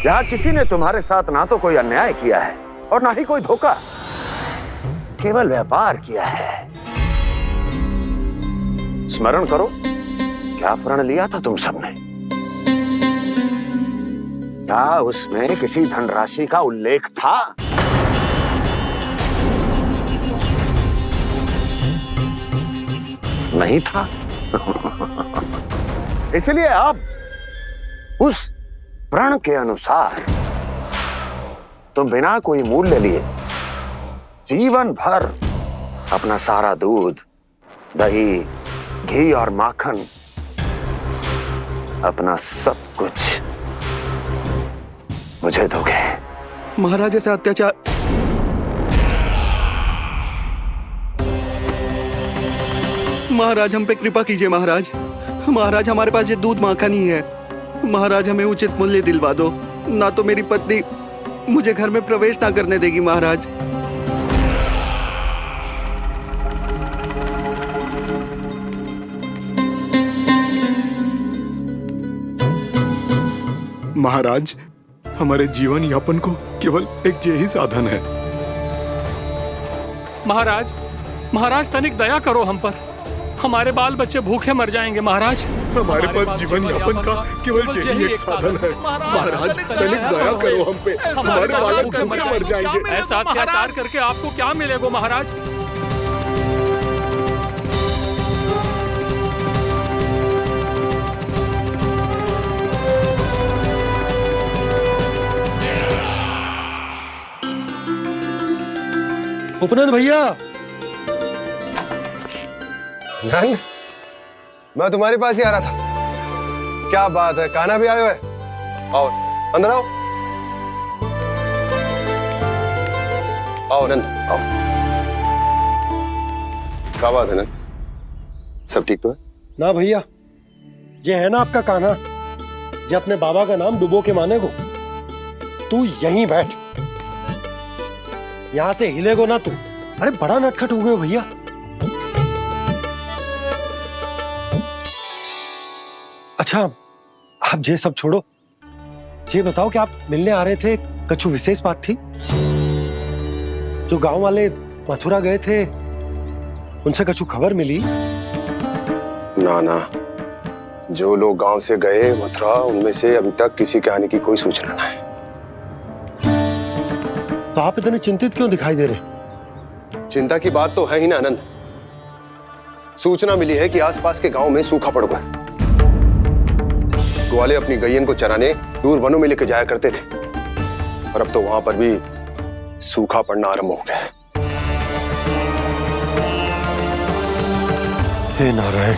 जहां किसी ने तुम्हारे साथ ना तो कोई अन्याय किया है और ना ही कोई धोखा, केवल व्यापार किया है। स्मरण करो, क्या प्रण लिया था तुम सबने? क्या उसमें किसी धनराशि का उल्लेख था? नहीं था। इसलिए अब उस प्रण के अनुसार तुम बिना कोई मूल्य लिए जीवन भर अपना सारा दूध, दही, घी और माखन, अपना सब कुछ मुझे दोगे। महाराज ऐसा अत्याचार। महाराज हम पे कृपा कीजिए महाराज। महाराज हमारे पास ये दूध माखन ही है। महाराज हमें उचित मूल्य दिलवा दो, ना तो मेरी पत्नी मुझे घर में प्रवेश ना करने देगी महाराज। महाराज हमारे जीवन यापन को केवल एक यही साधन है। महाराज, महाराज तनिक दया करो हम पर। हमारे बाल बच्चे भूखे मर जाएंगे महाराज। हमारे पास जीवन यापन का केवल यही एक साधन है। महाराज तनिक दया करो हम पे, हमारे बालक भूखे मर जाएंगे। ऐसा अत्याचार करके आपको क्या मिलेगा महाराज? उपनंद भैया। नंद, मैं तुम्हारे पास ही आ रहा था। क्या बात है, कान्हा भी आयो है? आओ अंदर आओ। आओ नंद आओ। क्या बात है नंद, सब ठीक तो है? ना भैया, ये है ना आपका कान्हा, ये अपने बाबा का नाम डुबो के माने को। तू यहीं बैठ, यहां से हिलेगो ना तू। अरे बड़ा नटखट हो गए भैया। अच्छा आप ये सब छोड़ो, ये बताओ कि आप मिलने आ रहे थे, कछु विशेष बात थी? जो गांव वाले मथुरा गए थे उनसे कछु खबर मिली? ना ना, जो लोग गांव से गए मथुरा, उनमें से अभी तक किसी के आने की कोई सूचना नहीं है। तो आप इतने चिंतित क्यों दिखाई दे रहे? चिंता की बात तो है ही ना आनंद। सूचना मिली है कि आसपास के गांव में सूखा पड़ गया। ग्वाले अपनी गैयन को चराने दूर वनों में लेके जाया करते थे, और अब तो वहां पर भी सूखा पड़ना आरंभ हो गया है। हे नारायण,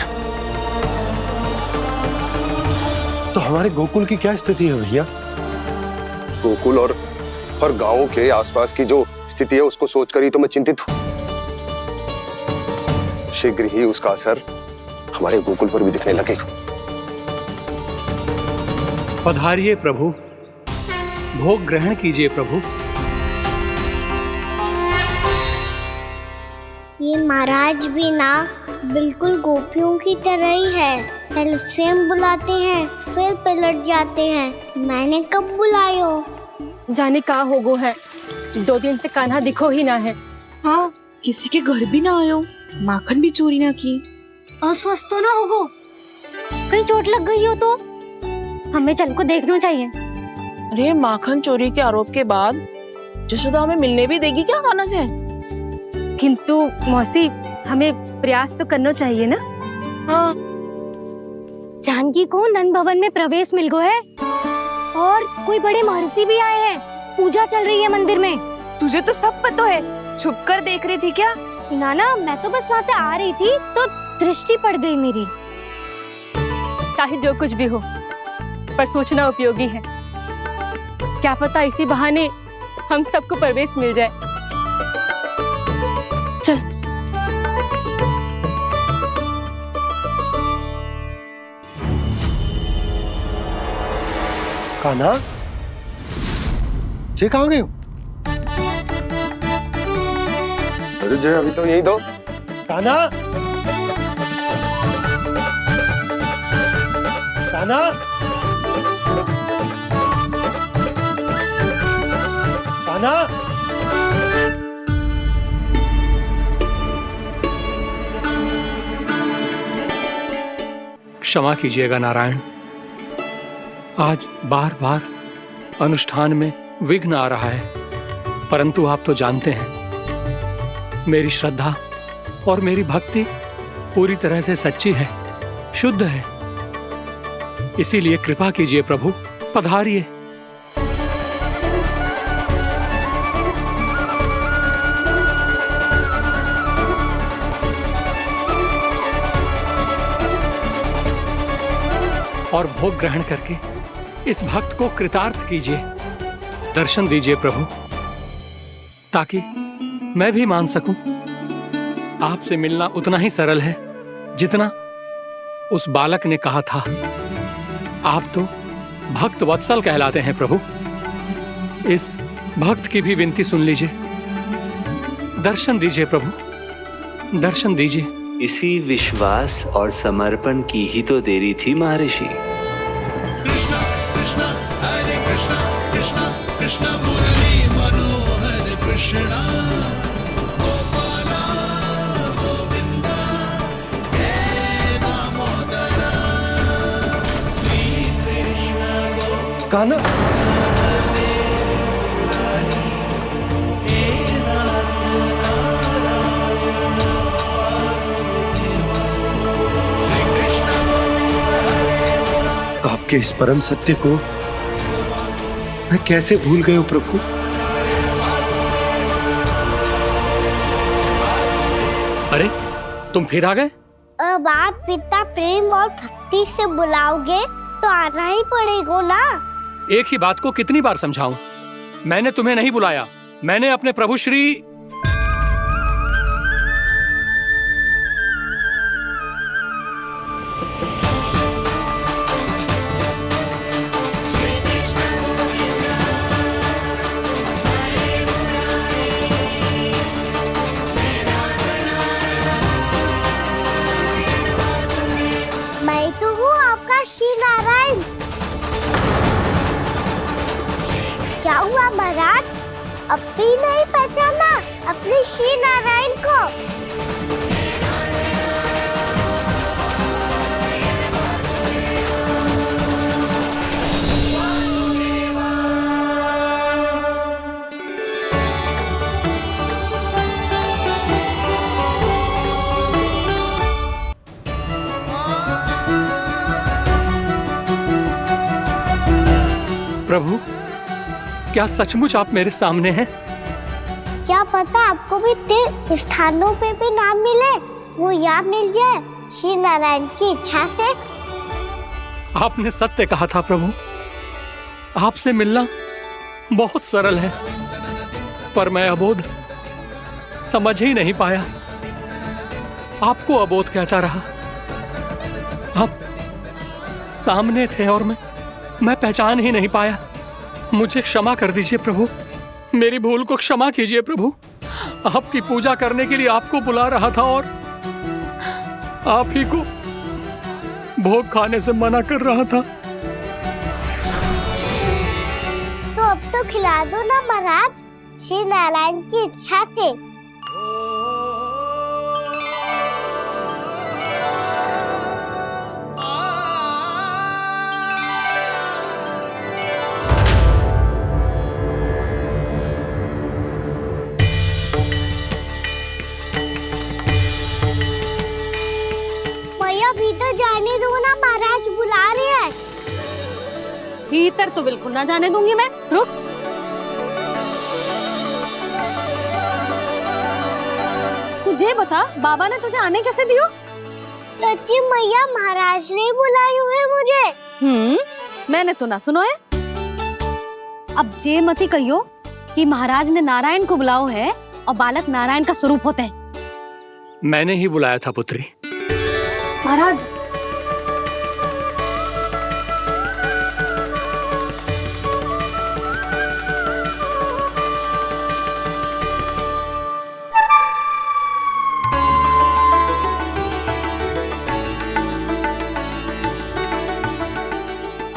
तो हमारे गोकुल की क्या स्थिति है भैया? गोकुल और गांवों के आसपास की जो स्थिति है उसको सोचकर ही तो मैं चिंतित हूं। शीघ्र ही उसका असर हमारे गोकुल पर भी दिखने लगेगा। पधारिए प्रभु, भोग ग्रहण कीजिए प्रभु। ये महाराज भी ना बिल्कुल गोपियों की तरह ही है। पहले स्वयं बुलाते हैं, फिर पलट जाते हैं। मैंने कब बुलायो? जाने का होगो है, 2 दिन से कान्हा दिखो ही ना है। हाँ, किसी के घर भी ना आयो, माखन भी चोरी ना की। अस्वस्थ तो ना होगो? कहीं चोट लग गई हो तो? हमें चल को देखना चाहिए। अरे माखन चोरी के आरोप के बाद जशोदा हमें मिलने भी देगी क्या कान्हा से? किंतु मौसी, हमें प्रयास तो करना चाहिए ना। हाँ। जानकी को नंद भवन में प्रवेश मिल गो है, और कोई बड़े महर्षि भी आए हैं। पूजा चल रही है मंदिर में। तुझे तो सब पता है, छुप कर देख रही थी क्या? ना, मैं तो बस वहाँ से आ रही थी तो दृष्टि पड़ गई मेरी। चाहे जो कुछ भी हो, पर सूचना उपयोगी है। क्या पता इसी बहाने हम सबको प्रवेश मिल जाए। चल। कान्हा, ये कहाँ गए हो? अरे जय, अभी तो यही दो। कान्हा, कान्हा, कान्हा, क्षमा कीजिएगा नारायण, आज बार बार अनुष्ठान में विघ्न आ रहा है, परंतु आप तो जानते हैं मेरी श्रद्धा और मेरी भक्ति पूरी तरह से सच्ची है, शुद्ध है। इसीलिए कृपा कीजिए प्रभु, पधारिए। और भोग ग्रहण करके इस भक्त को कृतार्थ कीजिए, दर्शन दीजिए प्रभु, ताकि मैं भी मान सकूं। आपसे मिलना उतना ही सरल है जितना उस बालक ने कहा था। आप तो भक्त वत्सल कहलाते हैं प्रभु। इस भक्त की भी विनती सुन लीजिए, दर्शन दीजिए प्रभु, दर्शन दीजिए। इसी विश्वास और समर्पण की ही तो देरी थी महर्षि। कृष्णा कृष्णा हरे कृष्णा कृष्णा कृष्णा मुरली मनोहर कृष्णा गोपाला गोविंदा हे दामोदरा श्री कृष्ण कान्हा, आपके इस परम सत्य को मैं कैसे भूल गया प्रभु। अरे तुम फिर आ गए? अब आप इतना प्रेम और भक्ति से बुलाओगे तो आना ही पड़ेगा ना। एक ही बात को कितनी बार समझाऊं? मैंने तुम्हें नहीं बुलाया, मैंने अपने प्रभु श्री मैं तो हूँ आपका श्री नारायण। क्या हुआ महाराज, अब भी नहीं पहचाना अपने श्री नारायण को? प्रभु, क्या सचमुच आप मेरे सामने हैं? क्या पता आपको भी तीर्थ स्थानों पे भी नाम मिले, वो यहाँ मिल जाए श्री नारायण की इच्छा से। आपने सत्य कहा था प्रभु, आपसे मिलना बहुत सरल है, पर मैं अबोध समझ ही नहीं पाया, आपको अबोध कहता रहा। आप सामने थे और मैं पहचान ही नहीं पाया। मुझे क्षमा कर दीजिए प्रभु, मेरी भूल को क्षमा कीजिए प्रभु। आपकी पूजा करने के लिए आपको बुला रहा था और आप ही को भोग खाने से मना कर रहा था। तो अब तो खिला दो ना महाराज, श्री नारायण की इच्छा से। भीतर जाने दो ना, महाराज बुला रहे हैं। भीतर तो बिल्कुल ना जाने दूंगी मैं, रुक। तुझे बता, बाबा ने तुझे आने कैसे दियो? सच्ची मैया, महाराज ने बुलाई हुई मुझे। मैंने तो ना सुनो है। अब जे मती कहियो कि महाराज ने नारायण को बुलाओ है और बालक नारायण का स्वरूप होते हैं। मैंने ही बुलाया था पुत्री। महाराज,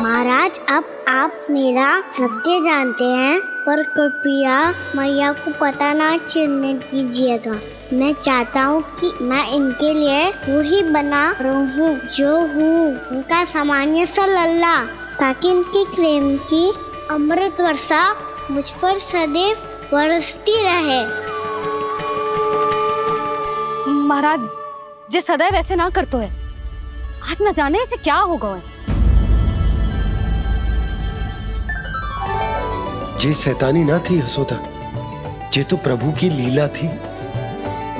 महाराज, अब आप मेरा सत्य जानते हैं। पर कृपया मैया को पता ना चलने दीजिएगा। मैं चाहता हूँ कि मैं इनके लिए वही बना रहूँ जो हूँ, उनका सामान्य सा लल्ला, ताकि इनके प्रेम की अमृत वर्षा मुझ पर सदैव बरसती रहे। महाराज जे सदैव ऐसे ना करतो है, आज न जाने इसे क्या होगा है। जे शैतानी ना थी यशोदा, जे तो प्रभु की लीला थी।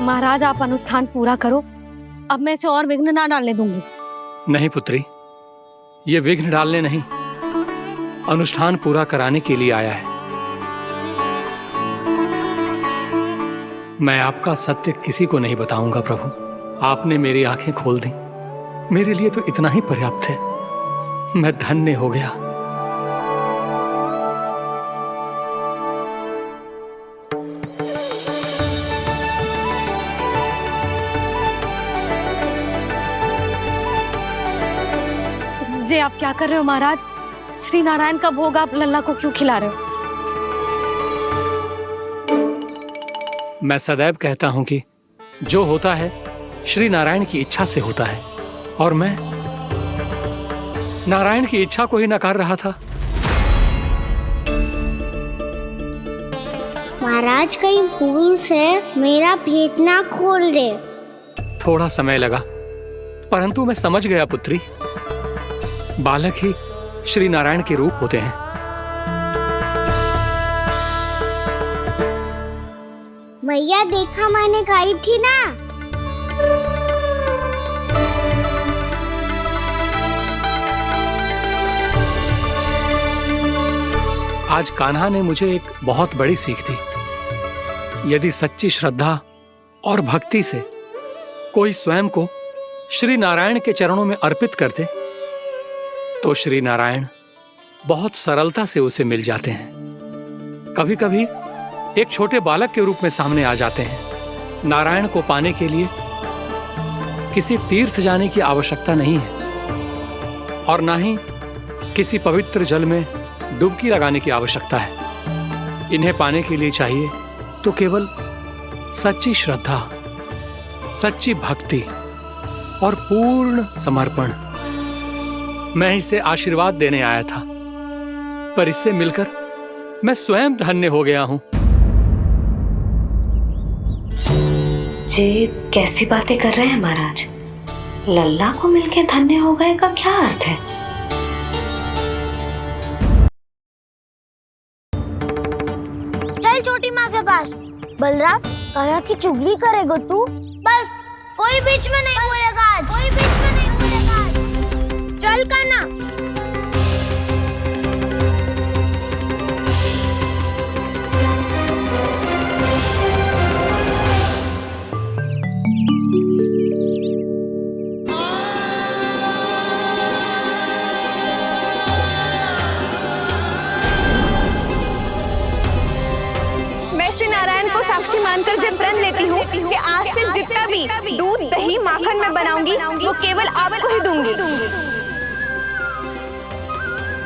महाराज आप अनुष्ठान पूरा करो, अब मैं इसे और विघ्न ना डालने दूंगी। नहीं पुत्री, ये विघ्न डालने नहीं, अनुष्ठान पूरा कराने के लिए आया है। मैं आपका सत्य किसी को नहीं बताऊंगा प्रभु। आपने मेरी आंखें खोल दी, मेरे लिए तो इतना ही पर्याप्त है। मैं धन्य हो गया। जे आप क्या कर रहे हो महाराज? श्री नारायण का भोग आप लल्ला को क्यों खिला रहे हो? मैं सदैव कहता हूं कि जो होता है श्री नारायण की इच्छा से होता है, और मैं नारायण की इच्छा को ही नकार रहा था। महाराज कहीं भूल से मेरा भेद ना खोल दे। थोड़ा समय लगा, परंतु मैं समझ गया पुत्री। बालक ही श्री नारायण के रूप होते हैं। मैया देखा मैंने कही थी ना। आज कान्हा ने मुझे एक बहुत बड़ी सीख दी। यदि सच्ची श्रद्धा और भक्ति से कोई स्वयं को श्री नारायण के चरणों में अर्पित कर दे, तो श्री नारायण बहुत सरलता से उसे मिल जाते हैं। कभी कभी एक छोटे बालक के रूप में सामने आ जाते हैं। नारायण को पाने के लिए किसी तीर्थ जाने की आवश्यकता नहीं है, और ना ही किसी पवित्र जल में डुबकी लगाने की आवश्यकता है। इन्हें पाने के लिए चाहिए तो केवल सच्ची श्रद्धा, सच्ची भक्ति और पूर्ण समर्पण। मैं इसे आशीर्वाद देने आया था, पर इससे मिलकर मैं स्वयं धन्य हो गया हूं। जी कैसी बातें कर रहे हैं महाराज? लल्ला को मिलके धन्य हो गए का क्या अर्थ है? चल छोटी माँ के पास। बलराम, कान्हा की चुगली करेगा तू? बस कोई बीच में नहीं बोलेगा आज। कोई बीच में नहीं बोलेगा आज। चल कान्हा। श्री नारायण को साक्षी मानकर जब प्रण लेती हूँ कि आज से जितना भी दूध दही माखन मैं बनाऊंगी वो केवल आपको ही दूंगी।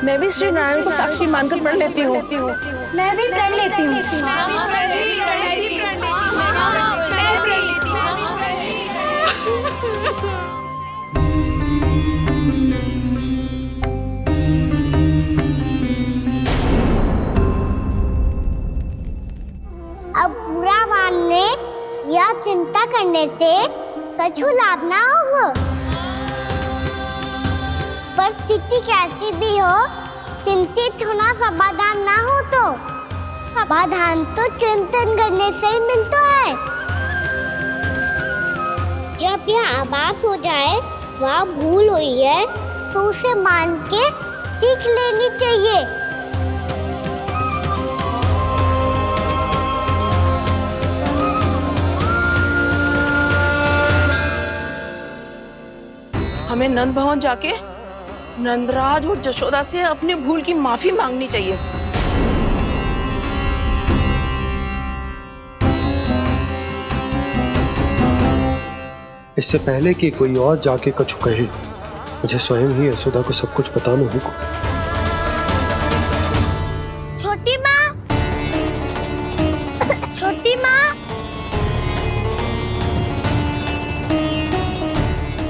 मैं भी श्री नारायण को साक्षी मानकर प्रण लेती हूँ। मैं भी प्रण लेती हूँ। अब बुरा मानने या चिंता करने से कछु लाभ ना होगा। परिस्थिति कैसी भी हो, चिंतित होना समाधान ना हो तो समाधान तो चिंतन करने से ही मिलता है। जब यह आभास हो जाए वह भूल हुई है तो उसे मान के सीख लेनी चाहिए। हमें नंद भवन जाके नंदराज और जशोदा से अपनी भूल की माफी मांगनी चाहिए। इससे पहले कि कोई और जाके कछु कहे, मुझे स्वयं ही यशोदा को सब कुछ बताना होगा। छोटी माँ,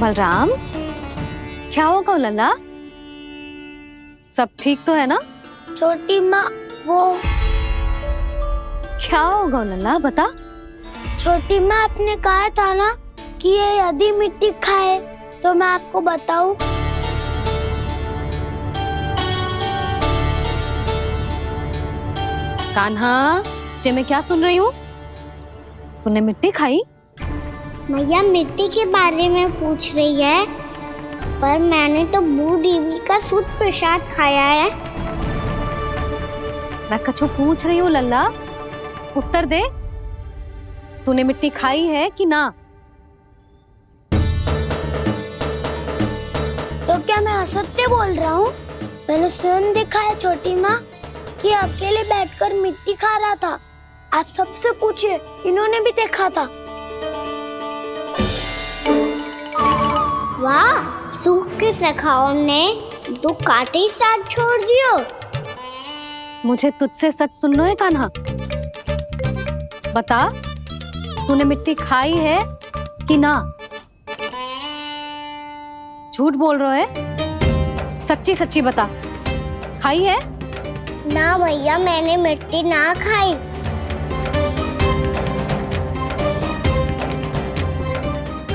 बलराम, क्या होगा लल्ला? सब ठीक तो है ना? छोटी माँ वो क्या होगा लल्ला, बता। छोटी माँ आपने कहा था ना कि ये यदि मिट्टी खाए तो मैं आपको बताऊं। कान्हा, जे मैं क्या सुन रही हूँ? तूने मिट्टी खाई? मैया मिट्टी के बारे में पूछ रही है, पर मैंने तो भू देवी का शुद्ध प्रसाद खाया है। मैं कछु पूछ रही हूँ लल्ला, उत्तर दे। तूने मिट्टी खाई है कि ना? तो क्या मैं असत्य बोल रहा हूँ? मैंने स्वयं देखा है छोटी माँ कि अकेले बैठकर मिट्टी खा रहा था। आप सबसे पूछिए, इन्होंने भी देखा था। वाह, सूख के सखाओ ने 2 कांटे ही साथ छोड़ दियो। मुझे तुझसे सच सुनना है कान्हा। बता, तूने मिट्टी खाई है कि ना? झूठ बोल रहा है, सच्ची सच्ची बता, खाई है? ना भैया, मैंने मिट्टी ना खाई।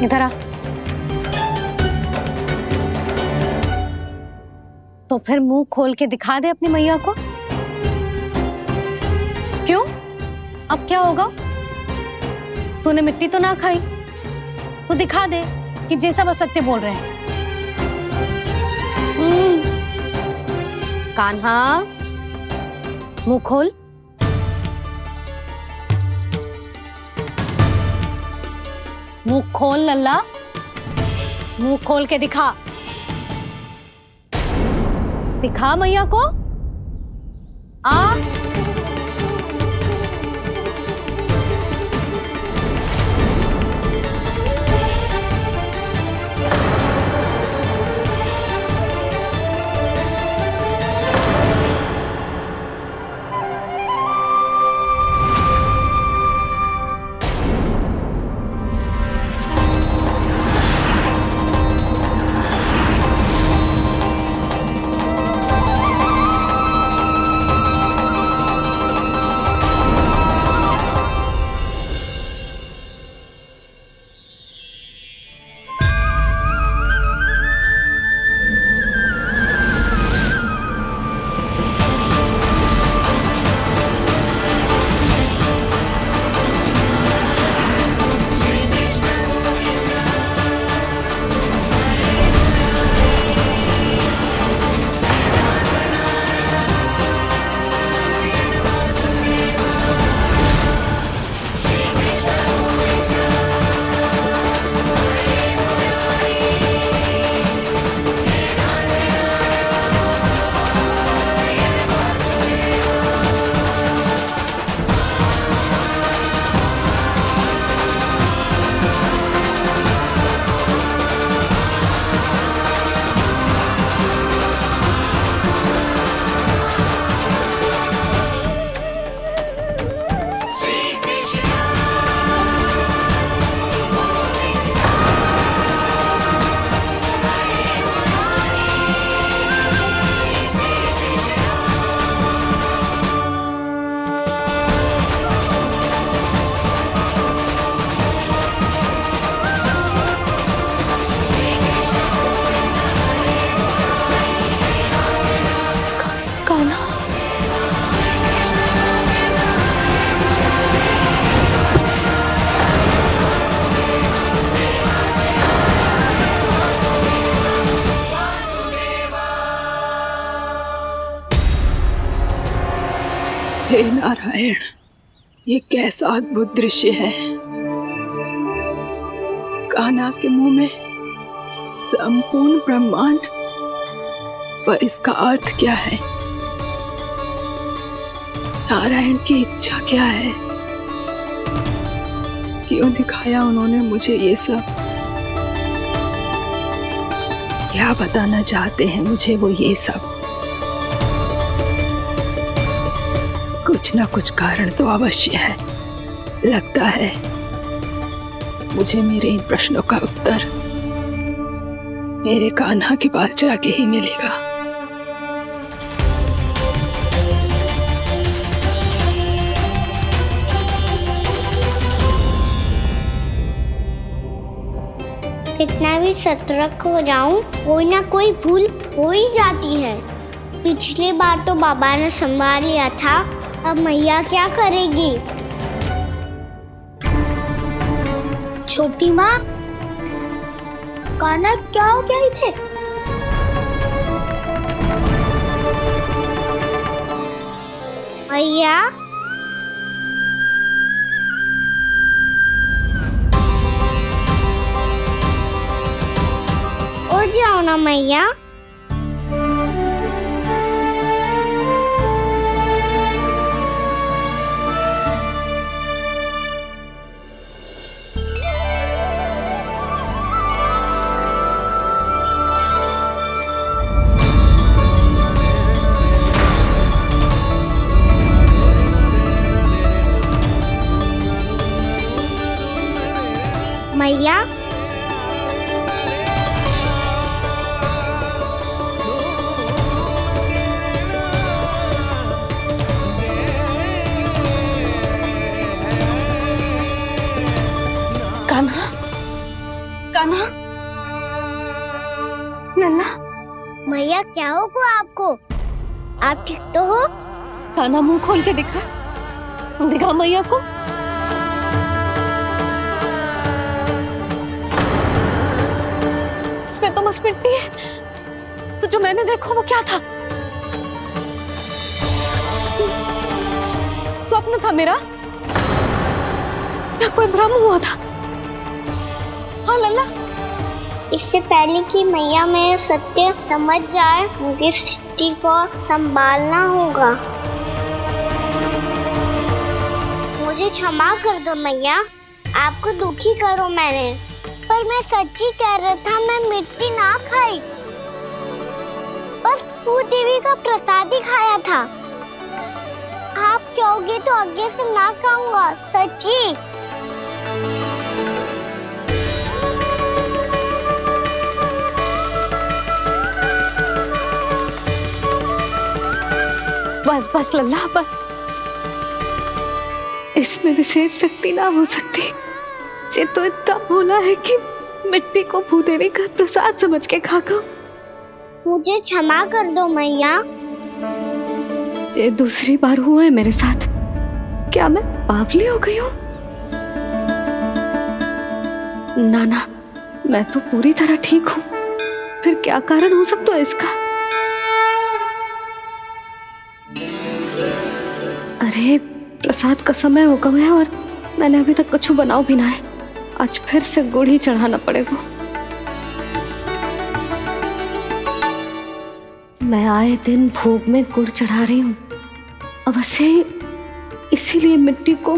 इधर आ। तो फिर मुंह खोल के दिखा दे अपनी मैया को। क्यों? अब क्या होगा? तूने मिट्टी तो ना खाई, तो दिखा दे कि जे सब असत्य बोल रहे हैं। कान्हा, मुंह खोल। मुंह खोल लल्ला, मुंह खोल के दिखा। दिखा मैया को। आ हे नारायण, ये कैसा अद्भुत दृश्य है। कान्हा के मुंह में संपूर्ण ब्रह्मांड, पर इसका अर्थ क्या है? नारायण की इच्छा क्या है? क्यों दिखाया उन्होंने मुझे ये सब? क्या बताना चाहते हैं मुझे वो ये सब? कुछ ना कुछ कारण तो अवश्य है। लगता है मुझे मेरे इन प्रश्नों का उत्तर मेरे कान्हा के पास जाके ही मिलेगा। कितना भी सतर्क हो जाऊं, कोई ना कोई भूल हो ही जाती है। पिछली बार तो बाबा ने संभाल लिया था, अब मैया क्या करेगी? छोटी माँ, कान्हा क्या हो गया इधर? मैया, उठ जाओ ना मैया। मैया, कान्हा, कान्हा, लल्ला। मैया क्या होगा आपको? आप ठीक तो हो? कान्हा मुंह खोल के दिखा, दिखा मैया को। इसमें तो बस मिट्टी है, तो जो मैंने देखा वो क्या था? स्वप्न था मेरा या कोई भ्रम हुआ था? हाँ लल्ला, इससे पहले कि मैया मेरे सत्य समझ जाए, मुझे स्थिति को संभालना होगा। मुझे क्षमा कर दो मैया, आपको दुखी करो मैंने, पर मैं सच्ची कह रहा था, मैं मिट्टी ना खाई, बस तू देवी का प्रसाद ही खाया था। आप कहोगे तो आगे से ना खाऊंगा, सच्ची। बस बस लल्ला, बस। इसमें विशेष शक्ति ना हो सकती। ये तो इतना भोला है कि मिट्टी को भूदेवी का प्रसाद समझ के खागा। मुझे क्षमा कर दो मैया। ये दूसरी बार हुआ है मेरे साथ। क्या मैं बावली हो गई हूँ? ना ना, मैं तो पूरी तरह ठीक हूँ। फिर क्या कारण हो सकता है इसका? अरे प्रसाद का समय हो गया है और मैंने अभी तक कुछ बनाओ भी ना है। आज फिर से गुड़ ही चढ़ाना पड़ेगा। मैं आए दिन भोग में गुड़ चढ़ा रही हूँ, अवश्य इसीलिए मिट्टी को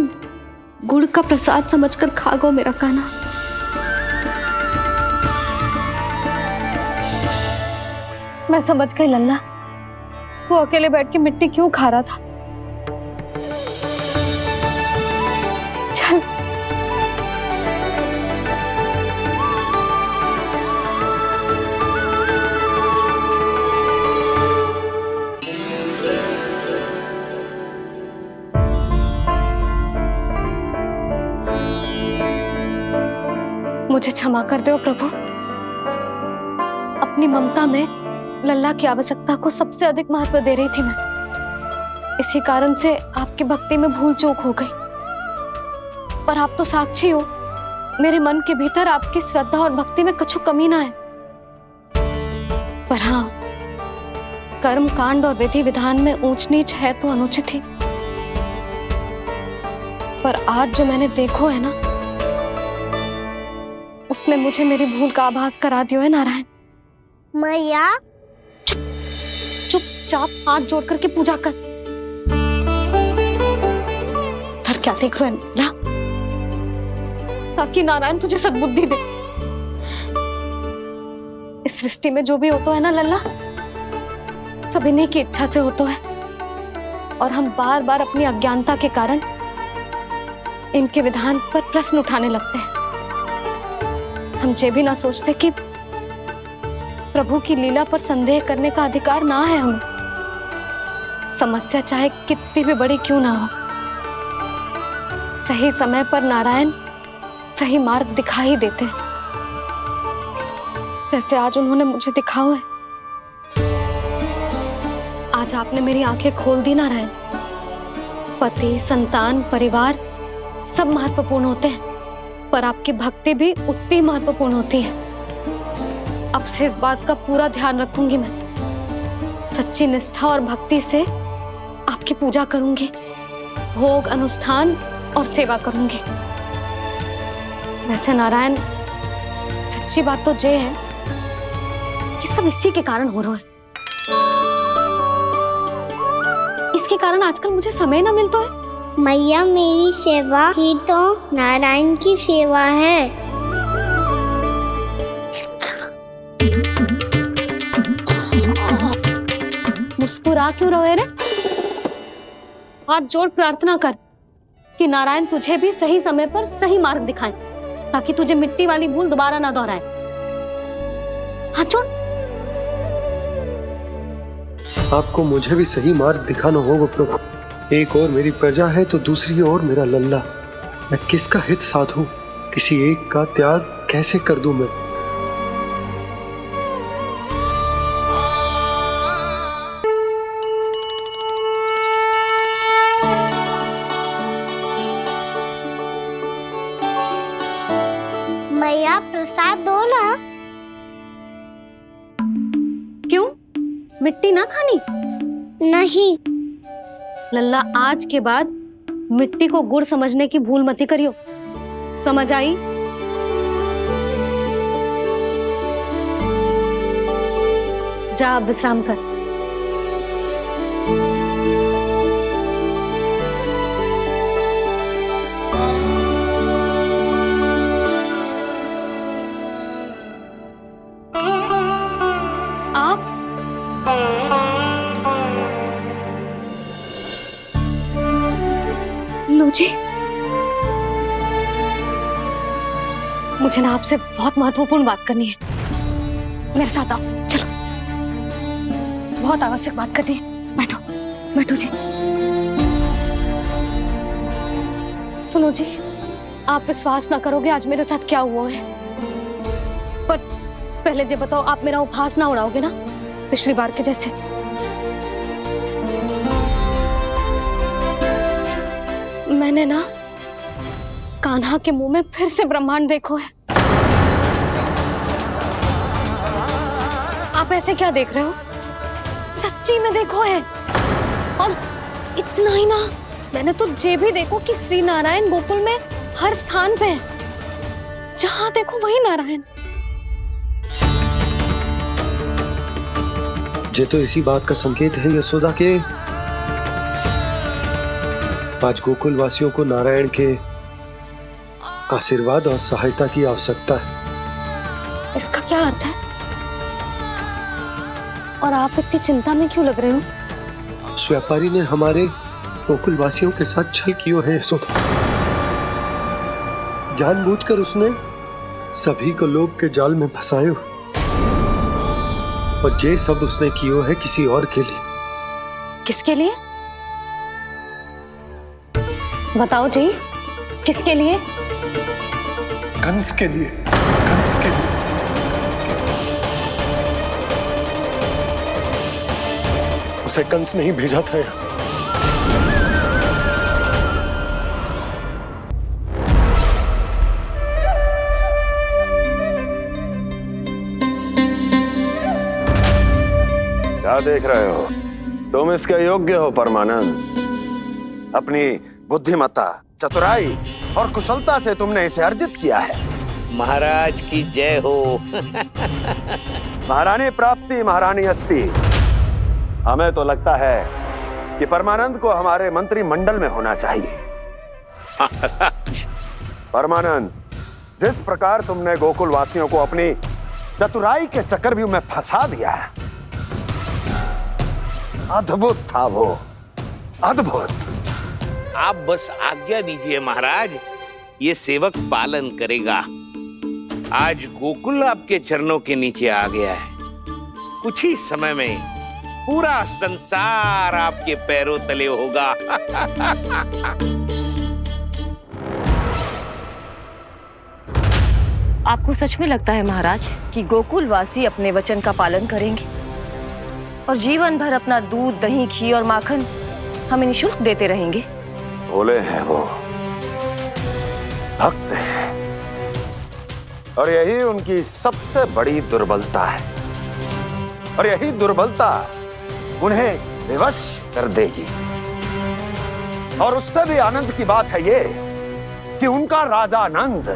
गुड़ का प्रसाद समझकर खा गो मेरा कान्हा। मैं समझ गई लल्ला, वो अकेले बैठ के मिट्टी क्यों खा रहा था। चल मुझे क्षमा कर दो प्रभु। अपनी ममता में लल्ला की आवश्यकता को सबसे अधिक महत्व दे रही थी मैं। इसी कारण से आपकी भक्ति में भूल चूक हो गई। पर आप तो साक्षी हो, मेरे मन के भीतर आपकी श्रद्धा और भक्ति में कछु कमी ना है। पर हाँ, कर्म कांड और विधि विधान में ऊंच नीच है तो अनुचित ही। पर आज जो मैंने देखो है ना, उसने मुझे मेरी भूल का आभास करा दियो है नारायण। मैया, चुपचाप हाथ जोड़ करके पूजा कर। सर क्या देख रहे हैं ना? ताकि नारायण तुझे सद्बुद्धि दे। इस सृष्टि में जो भी होता है ना लल्ला, सब इन्हीं की इच्छा से होता है। और हम बार बार अपनी अज्ञानता के कारण इनके विधान पर प्रश्न उठाने लगते हैं। हम ये भी ना सोचते कि प्रभु की लीला पर संदेह करने का अधिकार ना है हमें। समस्या चाहे कितनी भी बड़ी क्यों ना हो, सही समय पर नारायण सही मार्ग दिखा ही देते हैं, जैसे आज उन्होंने मुझे दिखाया है। आज आपने मेरी आंखें खोल दी नारायण। पति, संतान, परिवार सब महत्वपूर्ण होते हैं, पर आपकी भक्ति भी उतनी महत्वपूर्ण होती है। अब से इस बात का पूरा ध्यान रखूंगी मैं। सच्ची निष्ठा और भक्ति से आपकी पूजा करूंगी, भोग, अनुष्ठान और सेवा करूंगी। वैसे नारायण, सच्ची बात तो ये है कि सब इसी के कारण हो रहा है। इसके कारण आजकल मुझे समय ना मिलता है। मैया, मेरी सेवा ही तो नारायण की सेवा है। मुस्कुरा क्यों रहे रे? हाथ जोड़ प्रार्थना कर कि नारायण तुझे भी सही समय पर सही मार्ग दिखाएं, ताकि तुझे मिट्टी वाली भूल दोबारा ना दोहराए। हाथ जोड़। आपको मुझे भी सही मार्ग दिखाना होगा प्रभु। एक और मेरी प्रजा है तो दूसरी ओर मेरा लल्ला। मैं किसका हित साधूं? किसी एक का त्याग कैसे कर दूं मैं? मैया, प्रसाद दो ना। क्यों? मिट्टी ना खानी? नहीं। लल्ला, आज के बाद मिट्टी को गुड़ समझने की भूल मत करियो। समझ आई? जा अब विश्राम कर। जी, मुझे ना आपसे बहुत महत्वपूर्ण बात करनी है। मेरे साथ आओ, चलो। बहुत आवश्यक बात करनी है। बैठो, बैठो जी। सुनो जी, आप विश्वास ना करोगे आज मेरे साथ क्या हुआ है। पर पहले ये बताओ, आप मेरा उपहास ना उड़ाओगे ना, पिछली बार के जैसे? मैंने ना कान्हा के मुंह में फिर से ब्रह्मांड देखो है। आप ऐसे क्या देख रहे हो? सच्ची में देखो है। और इतना ही ना, मैंने तो ये भी देखो कि श्री नारायण गोकुल में हर स्थान पे है। जहां देखो वही नारायण। ये तो इसी बात का संकेत है यशोदा के आज गोकुल वासियों को नारायण के आशीर्वाद और सहायता की आवश्यकता है। इसका क्या अर्थ है? और आप इतनी चिंता में क्यों लग रहे हो? उस व्यापारी ने हमारे गोकुल वासियों के साथ छल किया है यशोदा। जानबूझकर उसने सभी को लोभ के जाल में फंसायो, और ये सब उसने किया है किसी और के लिए। किसके लिए? बताओ जी, किसके लिए? कंस के लिए। कंस के लिए। उसे कंस नहीं भेजा था यहाँ। क्या देख रहे हो? तुम इसके योग्य हो परमानंद। अपनी बुद्धिमत्ता, चतुराई और कुशलता से तुमने इसे अर्जित किया है। महाराज की जय हो। महारानी प्राप्ति महारानी अस्ति। हमें तो लगता है कि परमानंद को हमारे मंत्रिमंडल में होना चाहिए। परमानंद, जिस प्रकार तुमने गोकुल वासियों को अपनी चतुराई के चक्रव्यूह में फंसा दिया है, अद्भुत था वो, अद्भुत। आप बस आज्ञा दीजिए महाराज, ये सेवक पालन करेगा। आज गोकुल आपके चरणों के नीचे आ गया है। कुछ ही समय में पूरा संसार आपके पैरों तले होगा। आपको सच में लगता है महाराज कि गोकुलवासी अपने वचन का पालन करेंगे और जीवन भर अपना दूध, दही, घी और माखन हमें निःशुल्क देते रहेंगे? भोले हैं वो, भक्त हैं, और यही उनकी सबसे बड़ी दुर्बलता है। और यही दुर्बलता उन्हें विवश कर देगी। और उससे भी आनंद की बात है ये कि उनका राजा नंद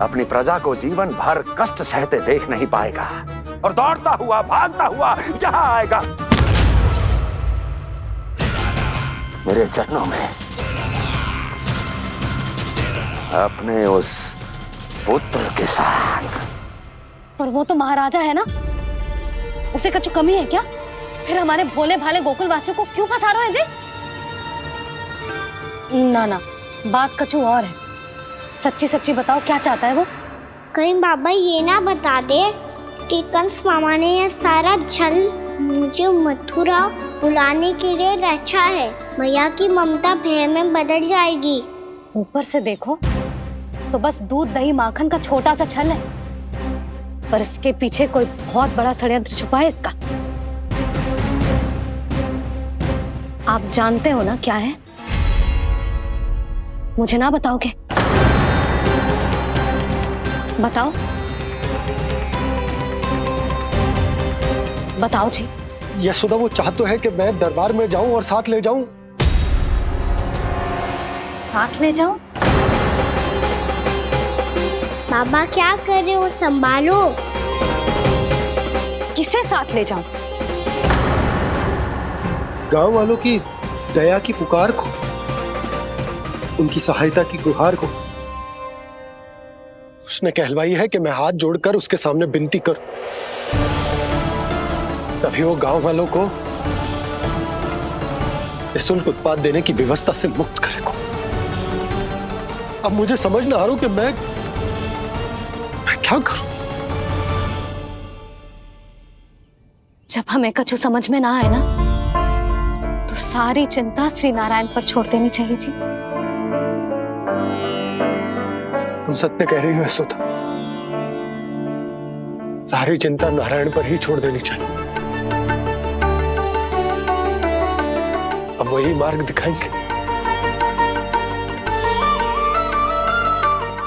अपनी प्रजा को जीवन भर कष्ट सहते देख नहीं पाएगा और दौड़ता हुआ, भागता हुआ यहाँ आएगा मेरे चरणों में, अपने उस पुत्र के साथ। पर वो तो महाराजा है ना, उसे कुछ कमी है क्या? फिर हमारे भोले भाले गोकुल वासियों को क्यों फंसा रहे हैं जी? ना ना, बात कछु और है। सच्ची सच्ची बताओ, क्या चाहता है वो? कहीं बाबा ये ना बता दे कि कंस मामा ने यह सारा छल मुझे मथुरा बुलाने के लिए रचा है। मैया की ममता भय में बदल जाएगी। ऊपर से देखो तो बस दूध, दही, माखन का छोटा सा छल है, पर इसके पीछे कोई बहुत बड़ा षड्यंत्र छुपा है इसका। आप जानते हो ना क्या है? मुझे ना बताओगे? बताओ बताओ जी। यशोदा, वो चाह तो है कि मैं दरबार में जाऊं और साथ ले जाऊं। साथ ले जाऊं? बाबा क्या कर रहे हो, संभालो। किसे साथ ले जाऊं? गांव वालों की दया की पुकार को, उनकी सहायता की गुहार को। उसने कहलवाई है कि मैं हाथ जोड़कर उसके सामने विनती करूं, तभी वो गांव वालों को निःशुल्क उत्पाद देने की व्यवस्था से मुक्त करेगा। अब मुझे समझ ना आ रहा कि मैं क्या करूं। जब हमें कछु समझ में ना आए ना, तो सारी चिंता श्री नारायण पर छोड़ देनी चाहिए जी। तुम सत्य कह रही हो यशोदा, सारी चिंता नारायण पर ही छोड़ देनी चाहिए। अब वही मार्ग दिखाएंगे।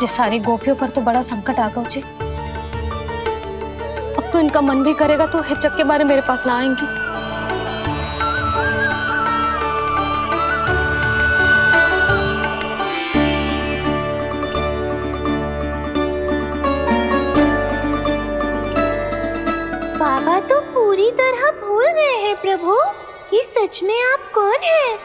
जिस सारी गोपियों पर तो बड़ा संकट आ गया जी। अब तो इनका मन भी करेगा तो हिचक के बारे मेरे पास ना आएंगी। बाबा तो पूरी तरह भूल गए हैं प्रभु, ये सच में आप कौन हैं?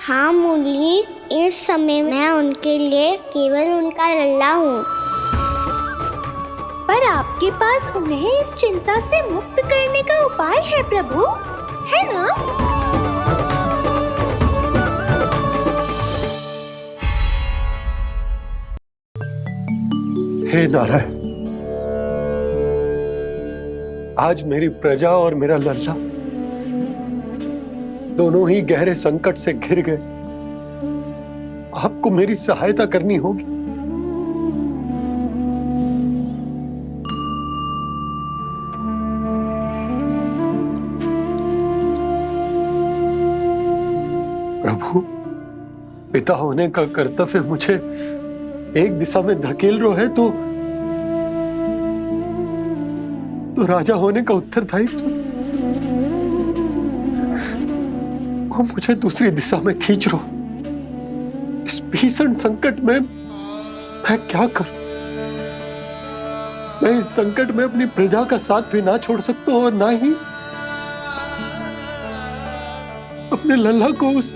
हाँ मुरली, इस समय मैं उनके लिए केवल उनका लल्ला हूँ। पर आपके पास उन्हें इस चिंता से मुक्त करने का उपाय है प्रभु, है ना? हे नारायण, आज मेरी प्रजा और मेरा लल्ला दोनों ही गहरे संकट से घिर गए। आपको मेरी सहायता करनी होगी। प्रभु, पिता होने का कर्तव्य मुझे एक दिशा में धकेल रहा है तो राजा होने का उत्तरदायित्व वो मुझे दूसरी दिशा में खींच रहा। इस भीषण संकट में मैं क्या करूं? मैं इस संकट में अपनी प्रजा का साथ भी ना छोड़ सकता हूं और ना ही अपने लल्ला को उस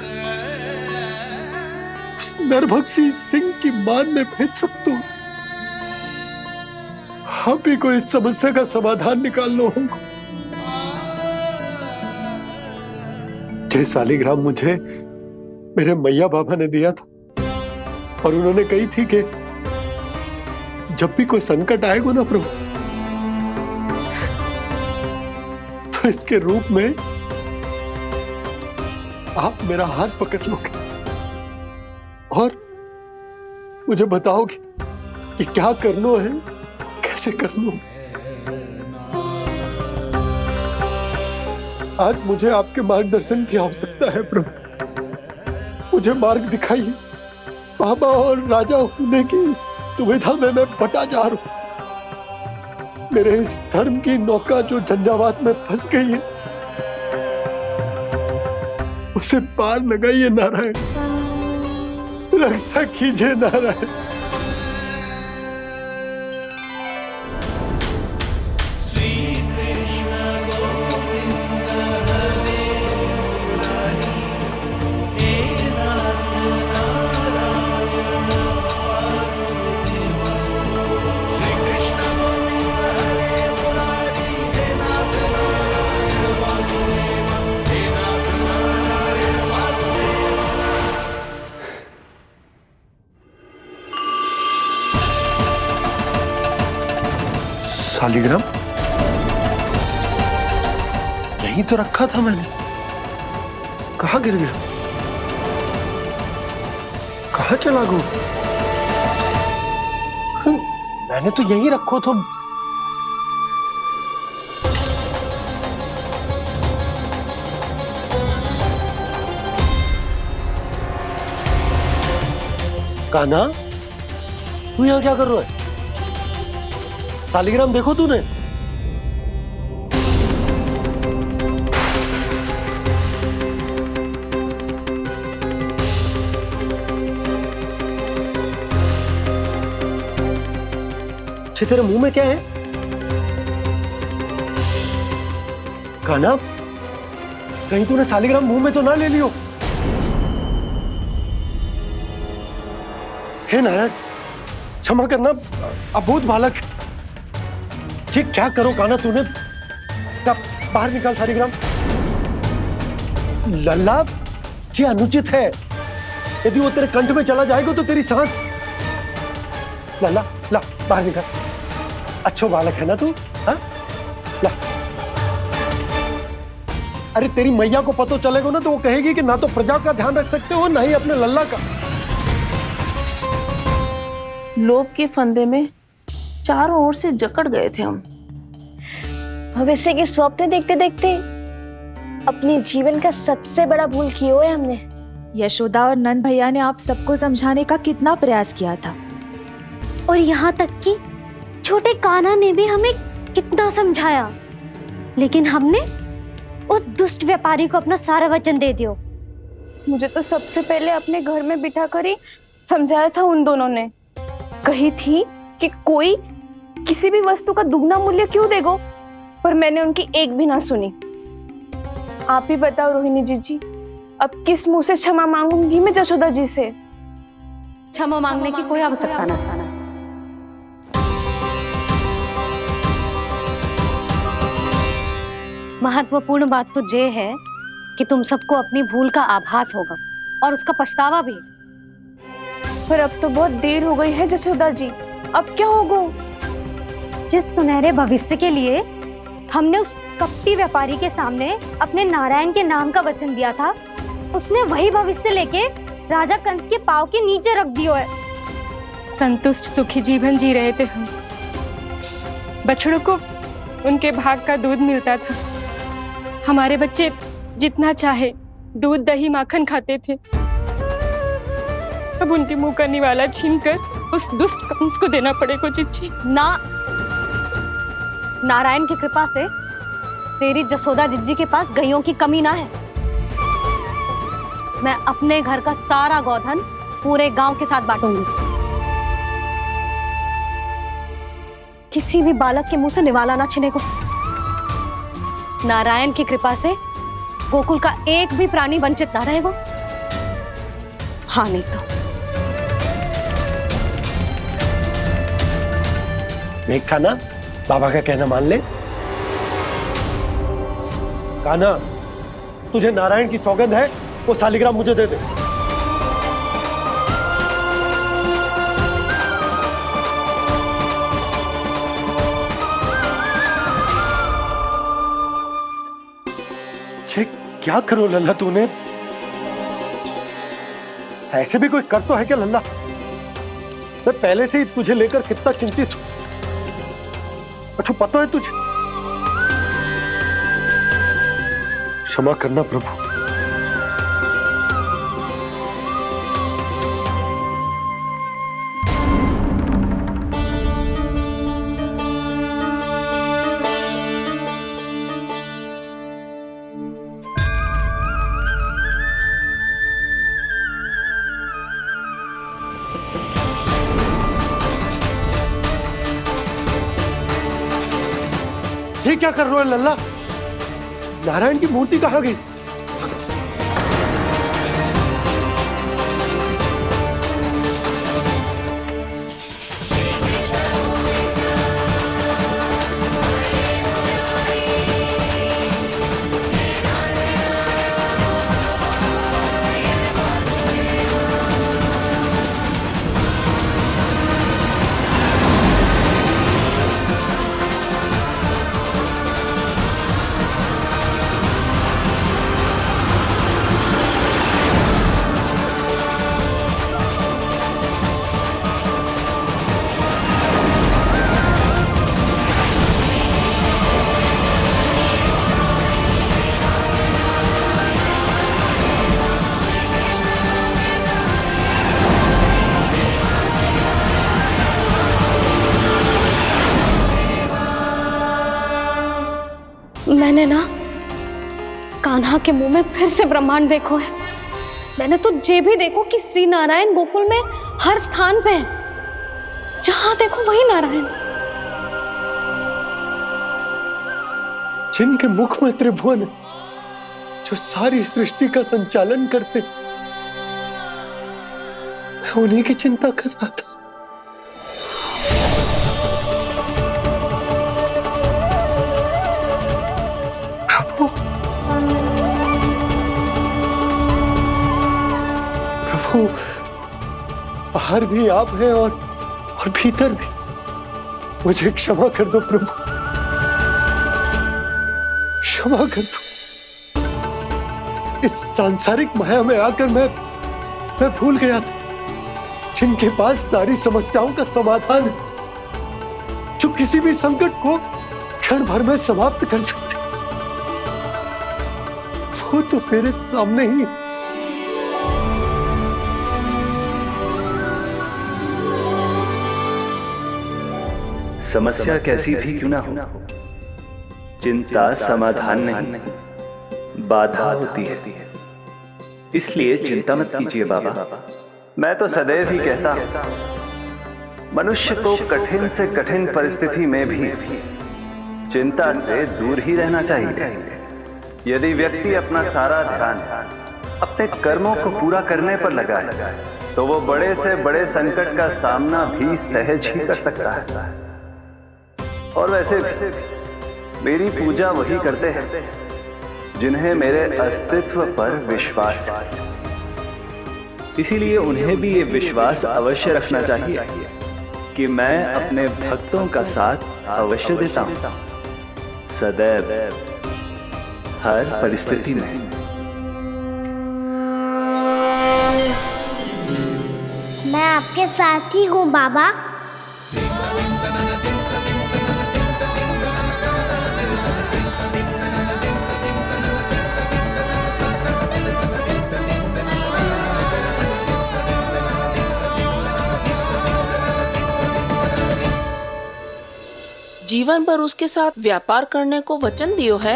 नरभक्षी सिंह की मान में भेज सकता हूं। आप ही को इस समस्या का समाधान निकालना होगा। जे शालिग्राम मुझे मेरे मैया बाबा ने दिया था और उन्होंने कही थी कि जब भी कोई संकट आएगा ना प्रभु, तो इसके रूप में आप मेरा हाथ पकड़ लोगे और मुझे बताओगे कि क्या करना है, कैसे करना है। आज मुझे आपके मार्गदर्शन की आवश्यकता है प्रभु। मुझे मार्ग दिखाइए। बाबा और राजा होने की इस दुविधा में मैं बटा जा रहा हूं। मेरे इस धर्म की नौका जो झंझावात में फंस गई है, उसे पार लगाइए नारायण, रक्षा कीजिए नारायण। शालिग्राम यहीं तो रखा था मैंने, कहाँ गिर गया, कहाँ चला गया? मैंने तो यहीं रखो तो। कान्हा, तू यहाँ क्या कर रहा है? शालिग्राम देखो तूने? तेरे मुंह में क्या है? कान्हा, कहीं तूने शालिग्राम मुंह में तो ना ले लियो? हे नारायण, क्षमा करना, अबोध बालक। जी क्या करो कान्हा तूने? क्या बाहर निकाल शालिग्राम। लल्ला, जी अनुचित है। यदि वो तेरे कंठ में चला जाएगा तो तेरी सांस। लल्ला, ला बाहर निकाल। अच्छो बालक है ना तू? हाँ? ला। अरे तेरी मैया को पता चलेगा ना तो वो कहेगी कि ना तो प्रजा का ध्यान रख सकते हो ना ही अपने लल्ला का। लोभ के फंदे में चारों ओर से जकड़ गए थे हम। भविष्य के स्वप्न देखते देखते अपने जीवन का सबसे बड़ा भूल किया है हमने। यशोदा और नंद भैया ने आप सबको समझाने का कितना प्रयास किया था, और यहाँ तक कि छोटे कान्हा ने भी हमें कितना समझाया, लेकिन हमने उस दुष्ट व्यापारी को अपना सारा वचन दे दिया। मुझे तो सबसे पहले अपने घर में बिठा कर ही समझाया था उन दोनों ने। कही थी कि कोई किसी भी वस्तु का दुगना मूल्य क्यों देगो, पर मैंने उनकी एक भी ना सुनी। आप ही बताओ रोहिणी जी, अब किस मुंह से क्षमा मांगूंगी मैं जशोदा जी से? क्षमा मांगने की कोई आवश्यकता ना। महत्वपूर्ण बात तो ये है कि तुम सबको अपनी भूल का आभास होगा और उसका पछतावा भी। पर अब तो बहुत देर हो गई है जशोदा जी, अब क्या होगा? जिस सुनहरे भविष्य के लिए हमने उस कपटी व्यापारी के सामने अपने नारायण के नाम का वचन दिया था, उसने वही भविष्य लेके राजा कंस के पांव के नीचे रख दिया है। संतुष्ट सुखी जीवन जी रहे थे हम। बछड़ों को उनके भाग का दूध मिलता था। हमारे बच्चे जितना चाहे दूध दही माखन खाते थे। अब उनके मुंह का निवाला छीनकर उस दुष्ट कंस को देना पड़ेगा चिच्ची। ना, नारायण की कृपा से तेरी जसोदा जिज्जी के पास गायों की कमी ना है। मैं अपने घर का सारा गोधन पूरे गांव के साथ बांटूंगी। किसी भी बालक के मुंह से निवाला ना छिने को। नारायण की कृपा से गोकुल का एक भी प्राणी वंचित ना रहेगा। हाँ नहीं तो देख कान्हा, बाबा का कहना मान ले। कान्हा, तुझे नारायण की सौगंध है, वो शालिग्राम मुझे दे दे। क्या करो लल्ला तूने? ऐसे भी कोई कर तो है क्या लल्ला? मैं पहले से ही तुझे लेकर कितना चिंतित हूं। अच्छा पता है तुझे? क्षमा करना प्रभु। ये क्या कर रहे हो लल्ला? नारायण की मूर्ति कहाँ गई? मैंने ना कान्हा के मुंह में फिर से ब्रह्मांड देखो है। मैंने तो ये भी देखो कि श्री नारायण गोकुल में हर स्थान पे है, जहां देखो वही नारायण। जिनके मुख में त्रिभुवन है, जो सारी सृष्टि का संचालन करते, मैं उन्हीं की चिंता कर रहा था। प्रभु बाहर भी आप हैं और भीतर भी। मुझे क्षमा कर दो प्रभु, क्षमा कर दो। इस सांसारिक माया में आकर मैं भूल गया था जिनके पास सारी समस्याओं का समाधान है, जो किसी भी संकट को क्षण भर में समाप्त कर सकते, वो तो मेरे सामने ही। समस्या कैसी भी क्यों ना हो, चिंता समाधान नहीं, बाधा होती है। इसलिए चिंता मत कीजिए बाबा। मैं तो सदैव ही कहता हूं, मनुष्य को कठिन से कठिन परिस्थिति में भी चिंता से दूर ही रहना चाहिए। यदि व्यक्ति अपना सारा ध्यान अपने कर्मों को पूरा करने पर लगाए, तो वो बड़े से बड़े संकट का सामना भी सहज ही कर सकता है। और वैसे भी मेरी पूजा वही करते हैं जिन्हें मेरे अस्तित्व पर विश्वास है। इसीलिए उन्हें भी ये विश्वास अवश्य रखना चाहिए कि मैं अपने भक्तों का साथ अवश्य देता हूं, सदैव, हर परिस्थिति में। मैं आपके साथ ही हूँ बाबा। जीवन भर उसके साथ व्यापार करने को वचन दियो है,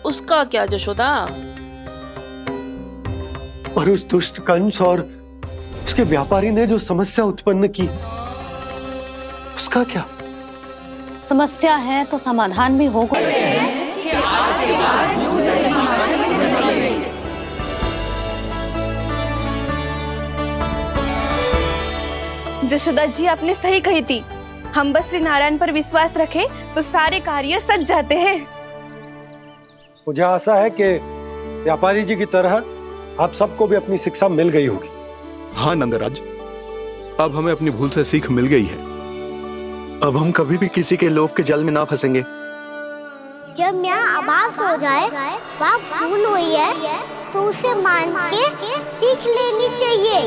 उसका क्या जशोदा? और उस दुष्ट कंस और उसके व्यापारी ने जो समस्या उत्पन्न की, उसका क्या? समस्या है तो समाधान भी होगा। जशोदा जी आपने सही कही थी, हम बस श्री नारायण पर विश्वास रखें तो सारे कार्य सज जाते हैं। मुझे आशा है कि व्यापारी जी की तरह आप सबको भी अपनी शिक्षा मिल गई होगी। हाँ नंदराज, अब हमें अपनी भूल से सीख मिल गई है। अब हम कभी भी किसी के लोभ के जाल में ना फंसेंगे। जब यहाँ आभास हो जाए वहाँ भूल हुई है तो उसे मान के सीख लेनी चाहिए।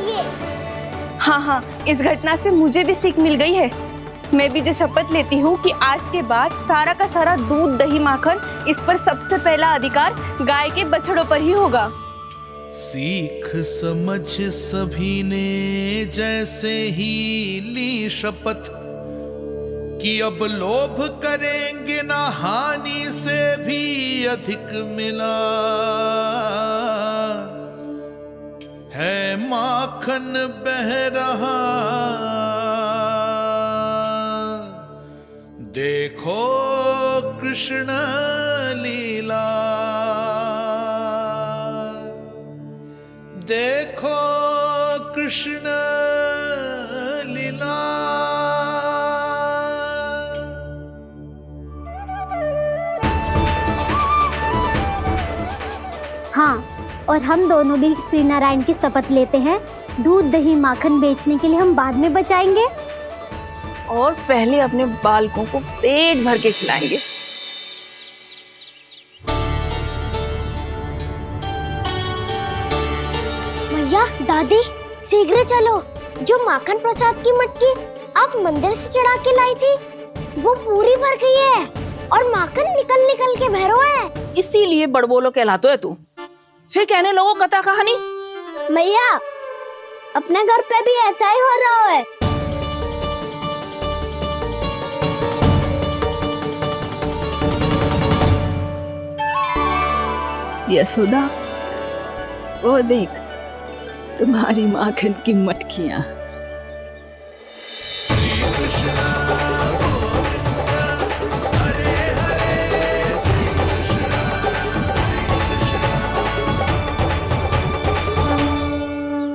हाँ हाँ, इस घटना से मुझे भी सीख मिल गई है। मैं भी जो शपथ लेती हूँ कि आज के बाद सारा का सारा दूध दही माखन इस पर सबसे पहला अधिकार गाय के बछड़ों पर ही होगा। सीख समझ सभी ने जैसे ही ली शपथ कि अब लोभ करेंगे ना हानि से भी अधिक मिला है माखन बह रहा देखो कृष्ण लीला देखो कृष्ण लीला। हाँ, और हम दोनों भी श्री नारायण की शपथ लेते हैं, दूध दही माखन बेचने के लिए हम बाद में बचाएंगे और पहले अपने बालकों को पेट भर के खिलाएंगे। भैया दादी शीघ्र चलो, जो माखन प्रसाद की मटकी आप मंदिर से चढ़ा के लाई थी वो पूरी भर गई है और माखन निकल निकल के भरो है। इसीलिए बड़बोलो कहलाते है तू। फिर कहने लोगों कथा कहानी। भैया अपने घर पे भी ऐसा ही हो रहा है। यशोदा, वो देख तुम्हारी माखन की मटकियां।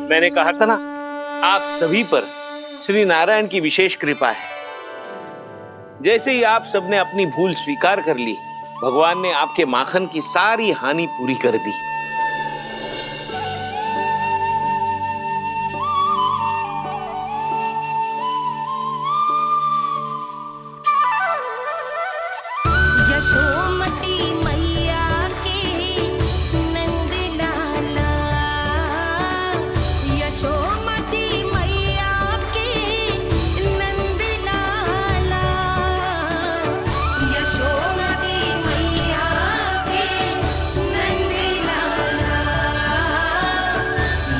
मैंने कहा था ना, आप सभी पर श्री नारायण की विशेष कृपा है। जैसे ही आप सबने अपनी भूल स्वीकार कर ली, भगवान ने आपके माखन की सारी हानि पूरी कर दी। यशोमती मैया के नंद लाला, यशोमती मैया के नंद लाला, यशोमती मैया के नंद लाला,